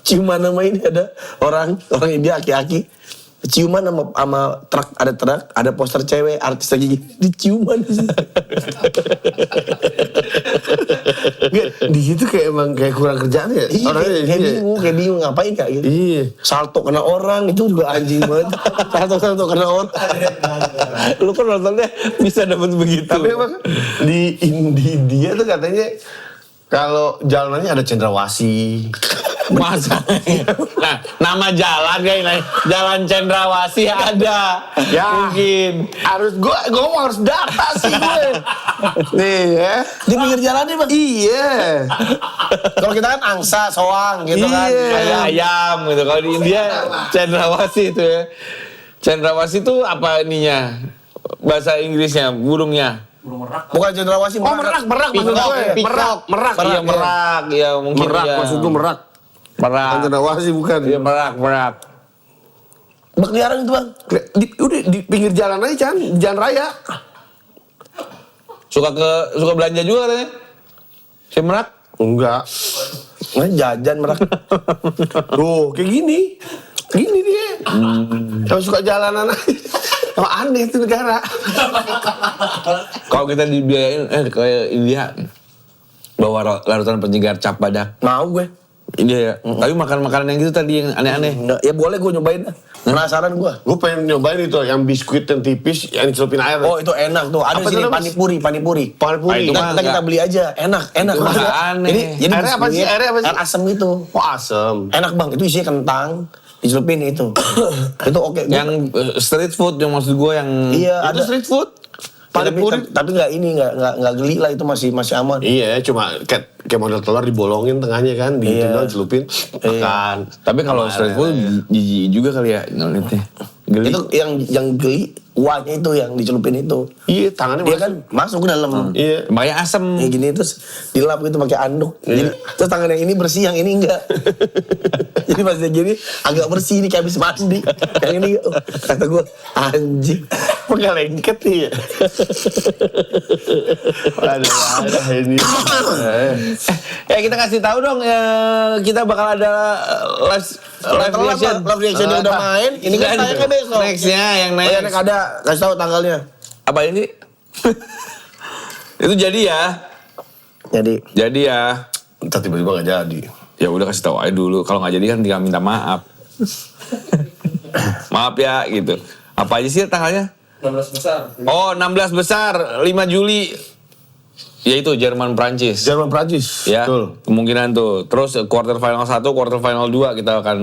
Ciuman nama ini ada orang India aki-aki. Ciuman sama truk, ada poster cewek artis lagi diciuman di situ. Di situ kayak emang kayak kurang kerjaan ya. Iya, kayak bingung ngapain kak gitu. Iya. Salto kena orang itu juga anjing banget. Salto kena orang. Lu kan nontonnya bisa dapat begitu. Tapi emang di India tuh katanya kalau jalanannya ada cendrawasih. Masa? Nah, nama jalan kayak Jalan Cendrawasih ada. Ya. Mungkin. Gue ngomong harus data sih gue. Nih ya. Di pinggir jalan nih bang. Iya. Kalau kita kan angsa, soang gitu kan. Iya. Ayam gitu. Kalau di India Cendrawasih itu ya. Cendrawasih itu apa ininya? Bahasa Inggrisnya, burungnya. Bukan cendrawasih. Oh merak maksud gue. Merak. Iya merak. Iya mungkin Merak ya. maksud gue merak. Merak. Cendrawasih bukan. Iya merak. Berkeliaran itu bang. Udah di pinggir jalan aja Chan, di jalan raya. Suka belanja juga katanya. Si merak. Enggak. Nah, jajan merak. Tuh kayak gini. Gini dia. Kalau suka jalanan aja. Oh aneh itu negara. Kalau kita dibiayain kayak India bawa larutan penyegar cap badak. Mau gue. India ya. Tapi makan makanan yang gitu tadi yang aneh-aneh. Enggak, ya boleh gue nyobain. Penasaran gue. Gue pengen nyobain itu yang biskuit yang tipis yang dicelupin air. Oh itu enak tuh. Ada Apa di sini itu, Mas? panipuri. Panipuri. itu mah Kita beli aja. Enak. Itu mah Maksudnya, aneh. Jadi Airnya apa sih? biskuit, Airnya apa sih? air asam gitu. Oh asem. Enak bang. Itu isinya kentang. Dicelupin itu. Itu oke. Yang street food yang maksud gue yang Iya Itu ada. street food. Panipuri. Tapi nggak ini nggak geli lah itu masih aman. Iya, cuma kayak model telur dibolongin tengahnya kan, di Iya. celupin, makan. Tapi kalau street food jijik juga kali ya ngeliatnya. Geli. Itu yang geli kuahnya itu yang dicelupin itu. Iya, tangannya Dia masuk. kan masuk ke dalam. Iya. Makanya asem. Kayak gini terus dilap gitu pakai anduk. Iya. Terus tangan yang ini bersih, yang ini enggak. Jadi pas dia gini agak bersih nih kayak habis mandi. Yang ini kata gue anjing. Pakai lengket nih ya. Ada ini. Ya kita kasih tahu dong kita bakal ada live reaction. Live reaction yang udah main. Ini kan tayangnya besok. Nextnya yang Oh ya, next. Nek, ada. Kasih tahu tanggalnya. Apa ini? Itu jadi ya. Jadi ya. Entah tiba-tiba gak jadi. Ya udah kasih tahu aja dulu. Kalau nggak jadi kan tinggal minta maaf. Maaf ya gitu. Apa aja sih tanggalnya? 16 besar. Oh 16 besar 5 Juli. Yaitu Jerman Prancis. Jerman Prancis. Ya, Betul. kemungkinan tuh. Terus quarter final 1, quarter final 2 kita akan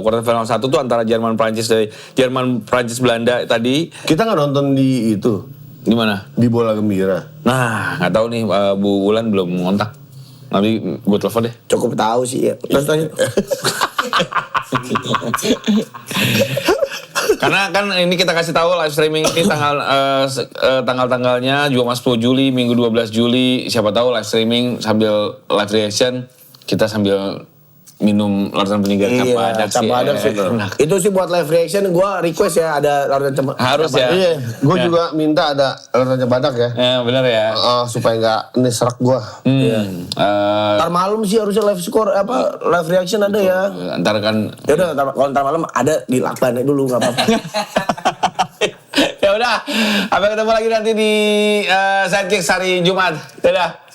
quarter final 1 tuh antara Jerman Prancis dari Jerman Prancis Belanda tadi. Kita nggak nonton di itu, Di mana? di Bola Gembira. Nah, nggak tahu nih Bu Wulan belum ngontak. Nanti gue telepon deh. cukup tahu sih ya. Terus tanya. Karena kan ini kita kasih tahu live streaming ini tanggal-tanggalnya Jumat 10 Juli, Minggu 12 Juli. Siapa tahu live streaming sambil live reaction kita sambil minum larutan penyegar Campadak sih. Campadak sih. Itu sih buat live reaction gue request ya ada larutan Campadak. Harus ya. Iya, gue juga minta ada Raja Badak ya. Ya benar ya. Supaya nggak neserak gue. Ntar malam sih harusnya live score live reaction ada ya. Antar kan. Ya udah kalau ntar malam ada di lakban dulu nggak apa-apa. Ya udah, sampai ketemu lagi nanti di Sidekick hari Jumat. Dadah.